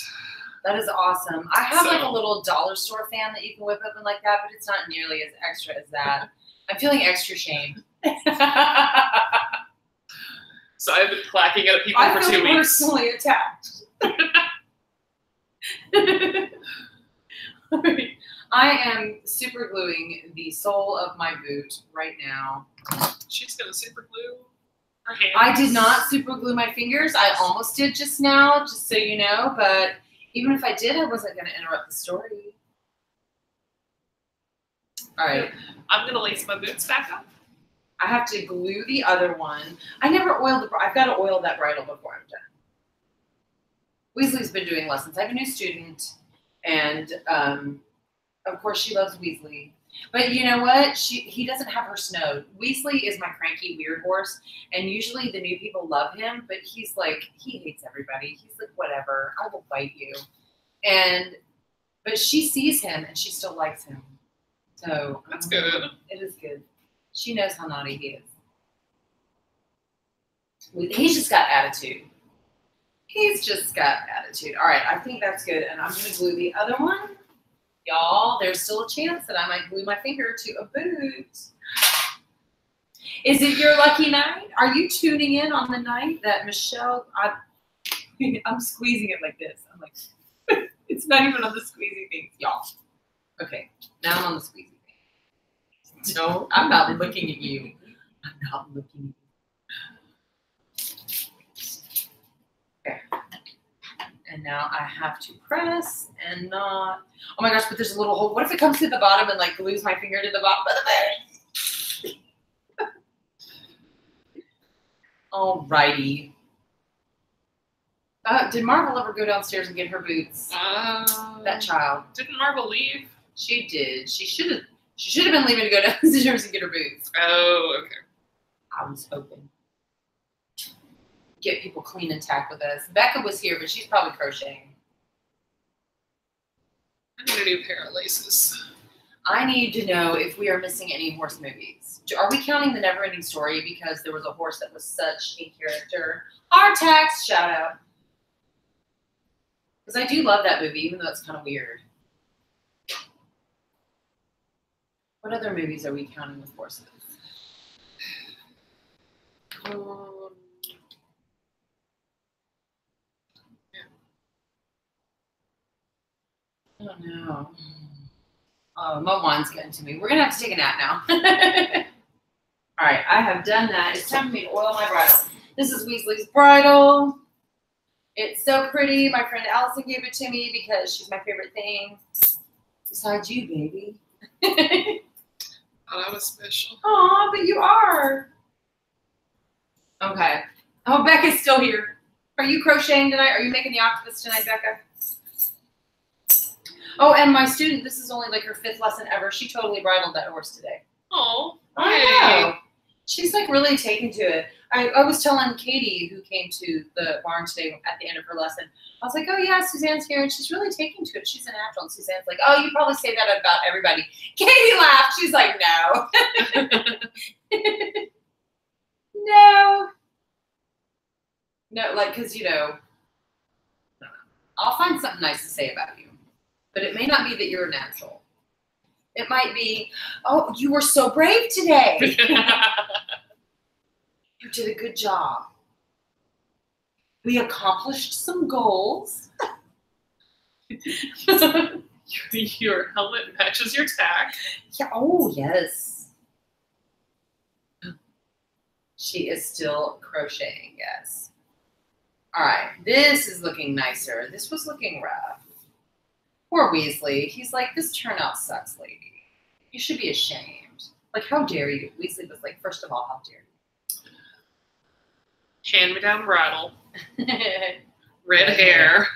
That is awesome. I have like a little dollar store fan that you can whip open like that, but it's not nearly as extra as that. I'm feeling extra shame. So I've been clacking at people for 2 weeks. I feel personally attacked. I am super gluing the sole of my boot right now. She's gonna super glue her hands. I did not super glue my fingers. I almost did just now, just so you know, but even if I did, I wasn't gonna interrupt the story. All right. I'm gonna lace my boots back up. I have to glue the other one. I never oiled the, I've got to oil that bridle before I'm done. Weasley's been doing lessons. I have a new student, and of course she loves Weasley. But you know what? He doesn't have her snowed. Weasley is my cranky, weird horse, and usually the new people love him, but he's like, he hates everybody. He's like, whatever, I will fight you. But she sees him, and she still likes him. So that's good. It is good. She knows how naughty he is. He's just got attitude. He's just got attitude. All right, I think that's good. And I'm going to glue the other one. Y'all, there's still a chance that I might glue my finger to a boot. Is it your lucky night? Are you tuning in on the night that Michelle, I'm squeezing it like this. I'm like, it's not even on the squeezy thing, y'all. Okay, now I'm on the squeezy. No, I'm not looking at you. I'm not looking at you. Okay. And now I have to press and not. Oh my gosh, but there's a little hole. What if it comes to the bottom and like glues my finger to the bottom of the bed? Alrighty. Did Marvel ever go downstairs and get her boots? That child. Didn't Marvel leave? She did. She should have been leaving to go downstairs and get her boots. Oh, okay. I was hoping. Get people clean and tack with us. Becca was here, but she's probably crocheting. I need a new pair of laces. I need to know if we are missing any horse movies. Are we counting The Never-Ending Story because there was a horse that was such a character? Our tax shout out. Because I do love that movie, even though it's kind of weird. What other movies are we counting with horses? Yeah. I don't know. Oh, my wine's getting to me. We're going to have to take a nap now. All right, I have done that. It's time for me to oil my bridle. This is Weasley's bridle. It's so pretty. My friend Allison gave it to me because she's my favorite thing. Besides you, baby. Oh, that was special. Aw, but you are. Okay. Oh, Becca's still here. Are you crocheting tonight? Are you making the octopus tonight, Becca? Oh, and my student, this is only like her 5th lesson ever. She totally bridled that horse today. Oh, I know. She's like really taken to it. I was telling Katie, who came to the barn today at the end of her lesson, I was like, oh yeah, Suzanne's here, and she's really taking to it. She's a natural. And Suzanne's like, oh, you probably say that about everybody. Katie laughed. She's like, no. No. No, like, because, you know, I'll find something nice to say about you. But it may not be that you're a natural. It might be, oh, you were so brave today. You did a good job. We accomplished some goals. Your helmet matches your tack. Yeah. Oh, yes. She is still crocheting, yes. All right. This is looking nicer. This was looking rough. Poor Weasley. He's like, this turnout sucks, lady. You should be ashamed. Like, how dare you? Weasley was like, first of all, how dare you? Hand me down bridle. Red hair.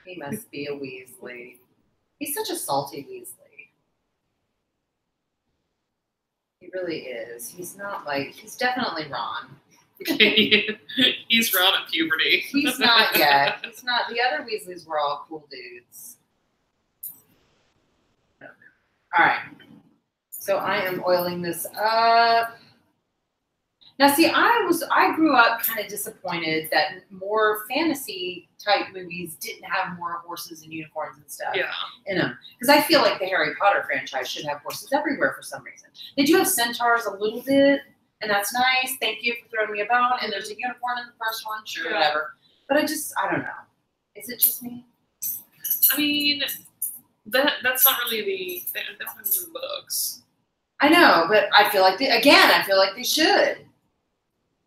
He must be a Weasley. He's such a salty Weasley. He really is. He's not like, he's definitely Ron. He's Ron at puberty. He's not yet. He's not. The other Weasleys were all cool dudes. All right. So I am oiling this up. Now, see, I grew up kind of disappointed that more fantasy type movies didn't have more horses and unicorns and stuff in them. Because I feel like the Harry Potter franchise should have horses everywhere for some reason. They do have centaurs a little bit, and that's nice. Thank you for throwing me a bone. And there's a unicorn in the first one, sure, whatever. But I don't know. Is it just me? I mean, that's not really they don't have the books. I know, but I feel like they should.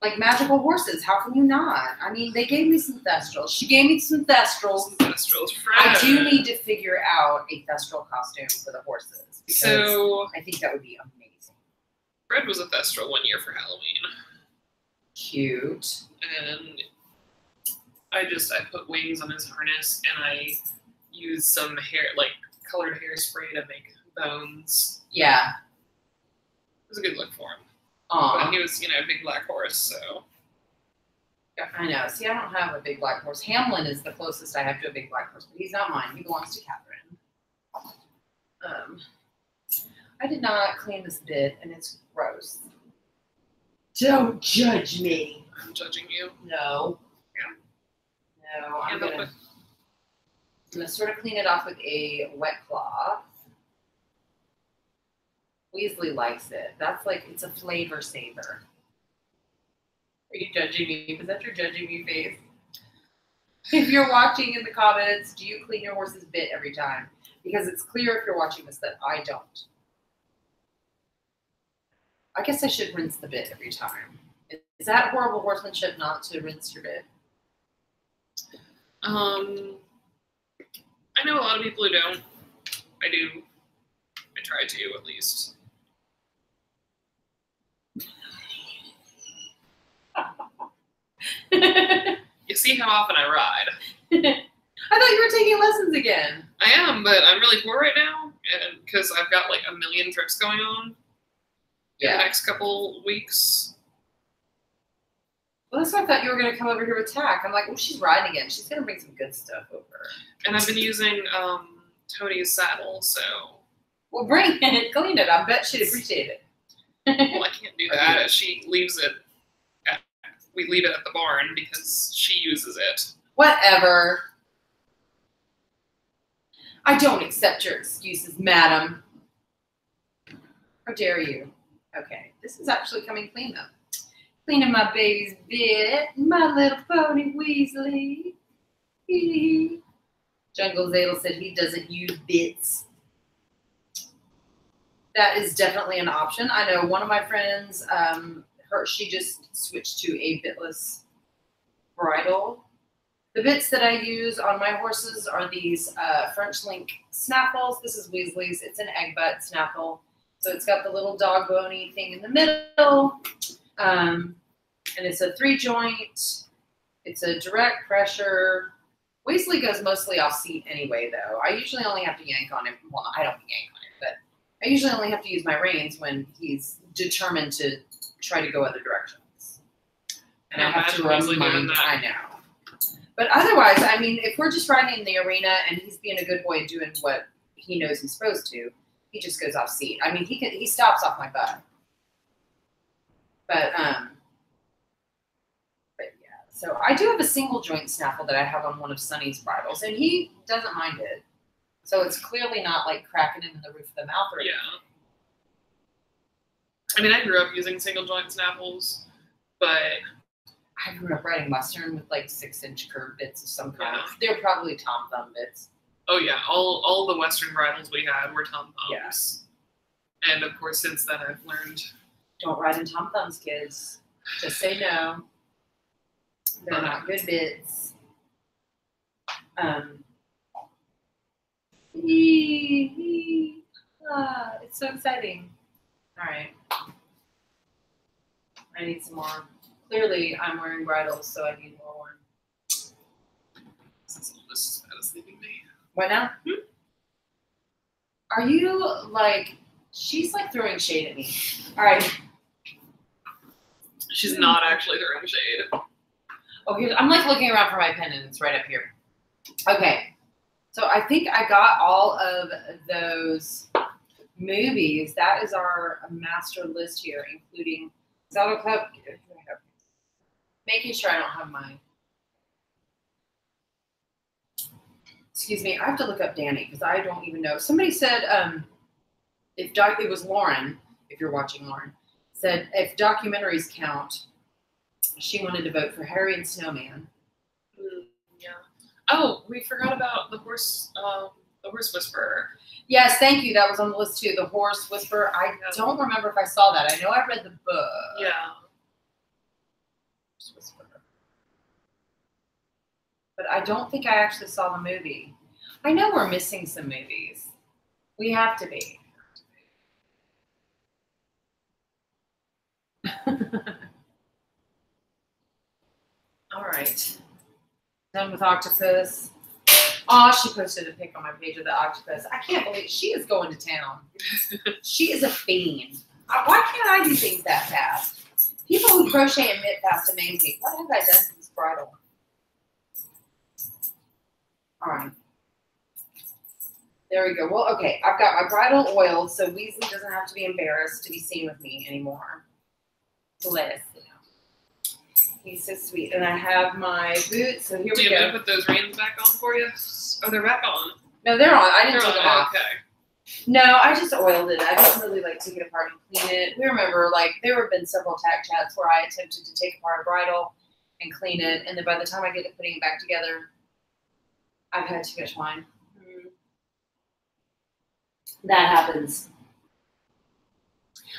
Like magical horses, how can you not? I mean, they gave me some thestrals. She gave me some thestrals. I do need to figure out a thestral costume for the horses. So I think that would be amazing. Fred was a thestral one year for Halloween. Cute. And I put wings on his harness and I used some colored hairspray to make bones. Yeah. It was a good look for him. But he was, a big black horse, so. Yeah, I know. See, I don't have a big black horse. Hamlin is the closest I have to a big black horse, but he's not mine. He belongs to Catherine. I did not clean this bit, and it's gross. Don't judge me. I'm judging you. No. Yeah. No, I'm gonna sort of clean it off with a wet cloth. Weasley likes it. That's like, it's a flavor saver. Are you judging me? Is that your judging me face? If you're watching in the comments, do you clean your horse's bit every time? Because it's clear if you're watching this that I don't. I guess I should rinse the bit every time. Is that horrible horsemanship not to rinse your bit? I know a lot of people who don't. I do. I try to, at least. You see how often I ride. I thought you were taking lessons again. I am, but I'm really poor right now, and because I've got like a million trips going on in the next couple weeks. Well, that's why I thought you were going to come over here with Tack. I'm like, oh, she's riding again. She's going to bring some good stuff over. And I've been using Tony's saddle, so. Well, bring it, clean it. I bet she'd appreciate it. Well, I can't do that. She leaves it. We leave it at the barn because she uses it. Whatever. I don't accept your excuses, madam. How dare you? Okay, this is actually coming clean though. Cleaning my baby's bit, my little pony Weasley. Jungle Zadel said he doesn't use bits. That is definitely an option. I know one of my friends, she just switched to a bitless bridle. The bits that I use on my horses are these French link snaffles. This is Weasley's. It's an egg butt snaffle. So it's got the little dog bony thing in the middle. And it's a 3-joint. It's a direct pressure. Weasley goes mostly off seat anyway, though. I usually only have to yank on him. Well, I don't yank on him, but I usually only have to use my reins when he's determined to try to go other directions. And I have to remind, I know. But otherwise, I mean, if we're just riding in the arena and he's being a good boy and doing what he knows he's supposed to, he just goes off seat. I mean, he stops off my butt. But yeah. So I do have a single joint snaffle that I have on one of Sonny's bridles, and he doesn't mind it. So it's clearly not like cracking him in the roof of the mouth or anything. Yeah. I mean, I grew up using single joint snaffles, but I grew up riding Western with like 6-inch curved bits of some kind. Yeah. They're probably Tom Thumb bits. Oh yeah, all the Western bridles we had were Tom Thumbs. Yeah. And of course, since then I've learned. Don't ride in Tom Thumbs, kids. Just say no. They're not good bits. It's so exciting. All right. I need some more. Clearly, I'm wearing bridles, so I need more one. Hannah's leaving me. What now? Are you like? She's like throwing shade at me. All right. She's not actually throwing shade. Okay, I'm like looking around for my pen and it's right up here. Okay. So I think I got all of those movies. That is our master list here, including Saddle Club. Making sure I don't have mine. Excuse me, I have to look up Danny because I don't even know. Somebody said it was Lauren, if you're watching Lauren, said if documentaries count, she wanted to vote for Harry and Snowman. Yeah. Oh, we forgot about the horse whisperer. Yes, thank you. That was on the list too. The Horse Whisperer. I don't remember if I saw that. I know I read the book. Yeah. Horse Whisperer. But I don't think I actually saw the movie. I know we're missing some movies. We have to be. All right. Done with Octopus. Oh, she posted a pic on my page of the octopus. I can't believe she is going to town. She is a fiend. Why can't I do things that fast? People who crochet and knit fast amaze me. What have I done since bridal? All right. There we go. Well, okay. I've got my bridal oil, so Weasley doesn't have to be embarrassed to be seen with me anymore. Bless him. He's so sweet. And I have my boots, so here we go. Do you want to put those reins back on for you? Oh, they're back on. No, they're on. I didn't take them off. Okay. No, I just oiled it. I didn't really like take it apart and clean it. We remember, like, there have been several Tack Chats where I attempted to take apart a bridle and clean it, and then by the time I get to putting it back together, I've had too much wine. That happens.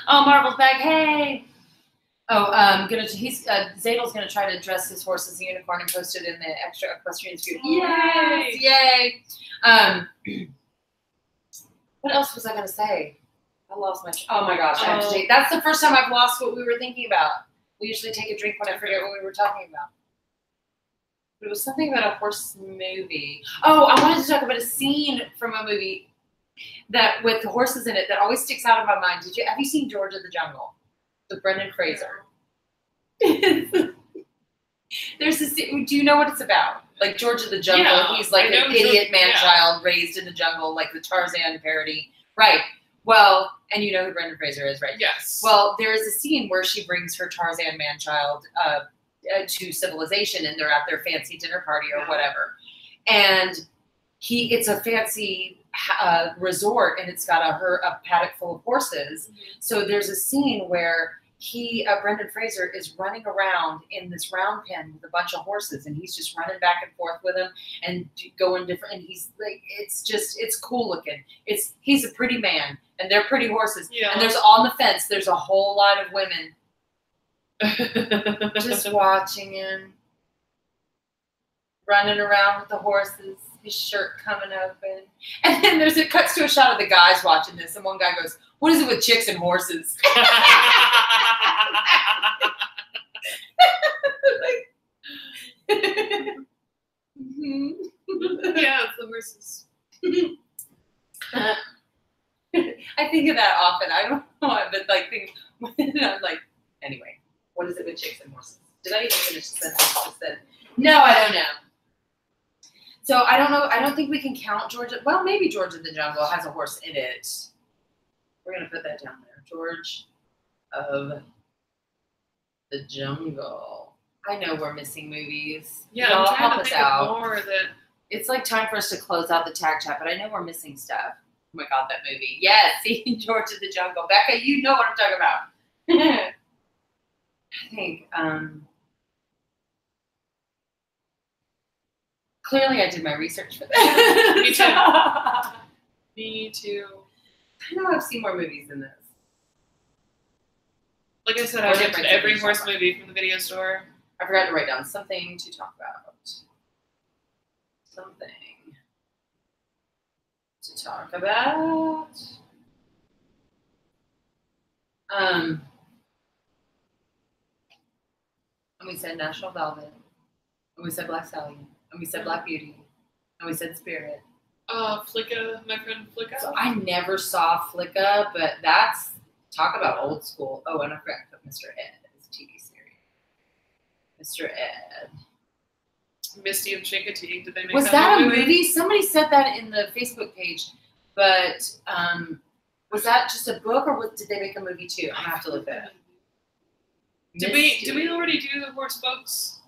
Oh, Marvel's back. Hey. Oh, Zadel's gonna try to dress his horse as a unicorn and post it in the extra equestrian street. Yay! Yay! What else was I gonna say? I lost my. Oh my gosh! I have to take. That's the first time I've lost what we were thinking about. We usually take a drink when I forget what we were talking about. But it was something about a horse movie. Oh, I wanted to talk about a scene from a movie that with the horses in it that always sticks out in my mind. Have you seen George of the Jungle with Brendan Fraser? There's this. Do you know what it's about? Like George of the Jungle, yeah, he's like an idiot man-child raised in the jungle, like the Tarzan parody, right? Well, and you know who Brendan Fraser is, right? Yes. Well, there is a scene where she brings her Tarzan man-child to civilization, and they're at their fancy dinner party or whatever, and it's a fancy resort, and it's got a paddock full of horses. Mm-hmm. So there's a scene where Brendan Fraser is running around in this round pen with a bunch of horses, and he's just running back and forth with them and going different. And he's like, it's cool looking. He's a pretty man, and they're pretty horses. Yeah. And there's on the fence, there's a whole lot of women just watching him running around with the horses. His shirt coming open, and then it cuts to a shot of the guys watching this, and one guy goes, "What is it with chicks and horses?" Yeah, it's the horses. I think of that often. I don't know, but like, I'm like, anyway, what is it with chicks and horses? Did I even finish the sentence? No, I don't know. So I don't know. I don't think we can count George. Well, maybe George of the Jungle has a horse in it. We're going to put that down there. George of the Jungle. I know we're missing movies. Yeah, I'm trying to think of more that. It's like time for us to close out the Tack Chat, but I know we're missing stuff. Oh my God, that movie. Yes, see, George of the Jungle. Becca, you know what I'm talking about. I think, clearly I did my research for that. Me too. Me too. I know I've seen more movies than this. Like I said, I looked at every horse movie from the video store. I forgot to write down something to talk about. Something to talk about. And we said National Velvet. And we said Black Stallion. And we said Black Beauty. And we said Spirit. Flicka, my friend Flicka. So I never saw Flicka, but that's, talk about old school. Oh, and I forgot to put Mr. Ed as a TV series. Mr. Ed. Misty and Chincoteague. Did they make Was that a movie? Somebody said that in the Facebook page, but was that just a book, or did they make a movie too? I'm gonna have to look that up. Did we already do the horse books?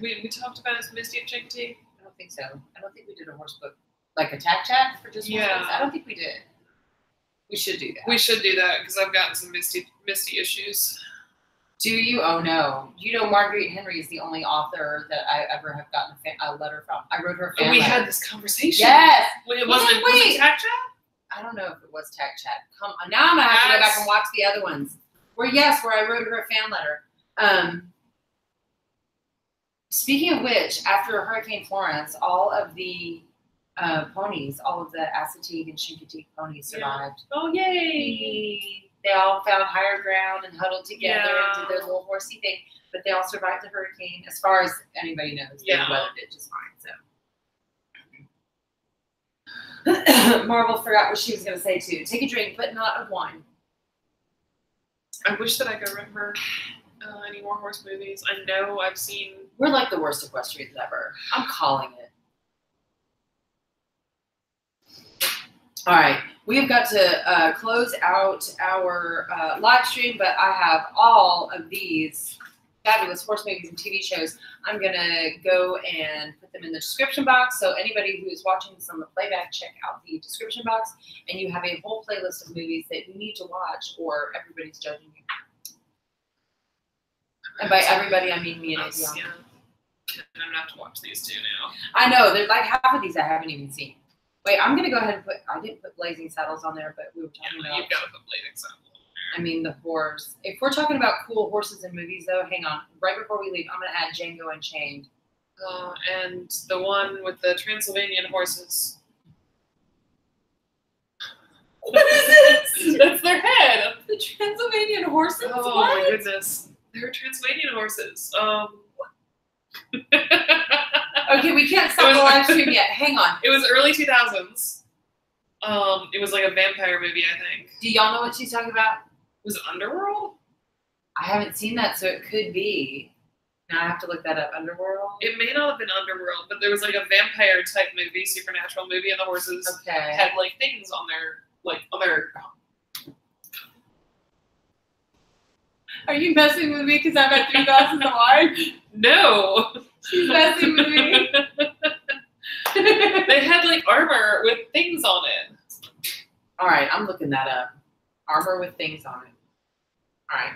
We talked about Misty and Chincoteague? I don't think so. I don't think we did a horse book. Like a Tack Chat for just horse books? I don't think we did. We should do that. We should do that because I've gotten some Misty issues. Do you? Oh no. You know, Marguerite Henry is the only author that I ever have gotten a letter from. I wrote her a fan letter. We had this conversation. Yes. Was it Tack Chat? I don't know if it was Tack Chat. Come on. Now I'm going to have to go back and watch the other ones. Where I wrote her a fan letter. Speaking of which, after Hurricane Florence, all of the ponies, all of the Assateague and Chincoteague ponies survived. Yeah. Oh, yay! They all found higher ground and huddled together and did their little horsey thing. But they all survived the hurricane. As far as anybody knows, they weathered it just fine. So, Marvel forgot what she was going to say too. Take a drink, but not of wine. I wish that I could remember any more horse movies. I know I've seen. We're like the worst equestrians ever. I'm calling it. All right. We've got to close out our live stream, but I have all of these fabulous horse movies and TV shows. I'm going to go and put them in the description box. So anybody who is watching this on the playback, check out the description box. And you have a whole playlist of movies that you need to watch or everybody's judging you. And by everybody, I mean me and Adriana. Yeah. I'm going to have to watch these two now. I know. There's like half of these I haven't even seen. Wait, I'm going to go ahead and I didn't put Blazing Saddles on there, but we were talking about. You've got to put Blazing Saddles on there. I mean, the horse. If we're talking about cool horses in movies, though, hang on. Right before we leave, I'm going to add Django Unchained. And the one with the Transylvanian horses. What is this? That's their head. The Transylvanian horses? Oh, what? My goodness. They're Transylvanian horses. Okay, we can't stop the live stream yet. Hang on. It was early 2000s. It was like a vampire movie, I think. Do y'all know what she's talking about? Was it Underworld? I haven't seen that, so it could be. Now I have to look that up. Underworld? It may not have been Underworld, but there was like a vampire type movie, supernatural movie, and the horses had like things on their. Are you messing with me because I've had 3 glasses of wine? No. She's messing with me. They had like armor with things on it. All right, I'm looking that up. Armor with things on it. All right.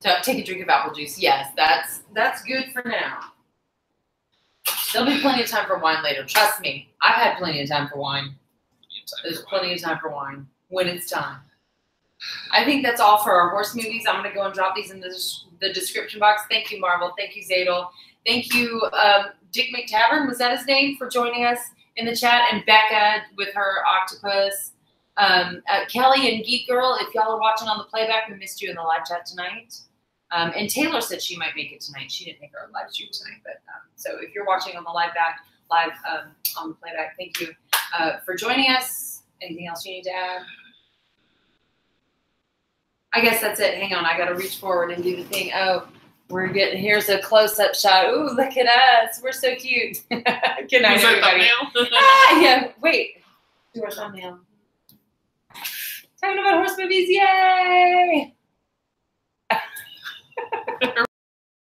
So take a drink of apple juice. Yes, that's good for now. There'll be plenty of time for wine later. Trust me. I've had plenty of time for wine. There's plenty of time for wine when it's time. I think that's all for our horse movies. I'm going to go and drop these in the description box. Thank you, Marvel. Thank you, Zadel. Thank you, Dick McTavern, was that his name, for joining us in the chat, and Becca with her octopus. Kelly and Geek Girl, if y'all are watching on the playback, we missed you in the live chat tonight. And Taylor said she might make it tonight. She didn't make her live stream tonight, but so if you're watching on the live on the playback, thank you for joining us. Anything else you need to add? I guess that's it. Hang on, I got to reach forward and do the thing. Oh, here's a close-up shot. Ooh, look at us. We're so cute. Good night, everybody. Yeah, wait. Do our thumbnail. Talking about horse movies, yay!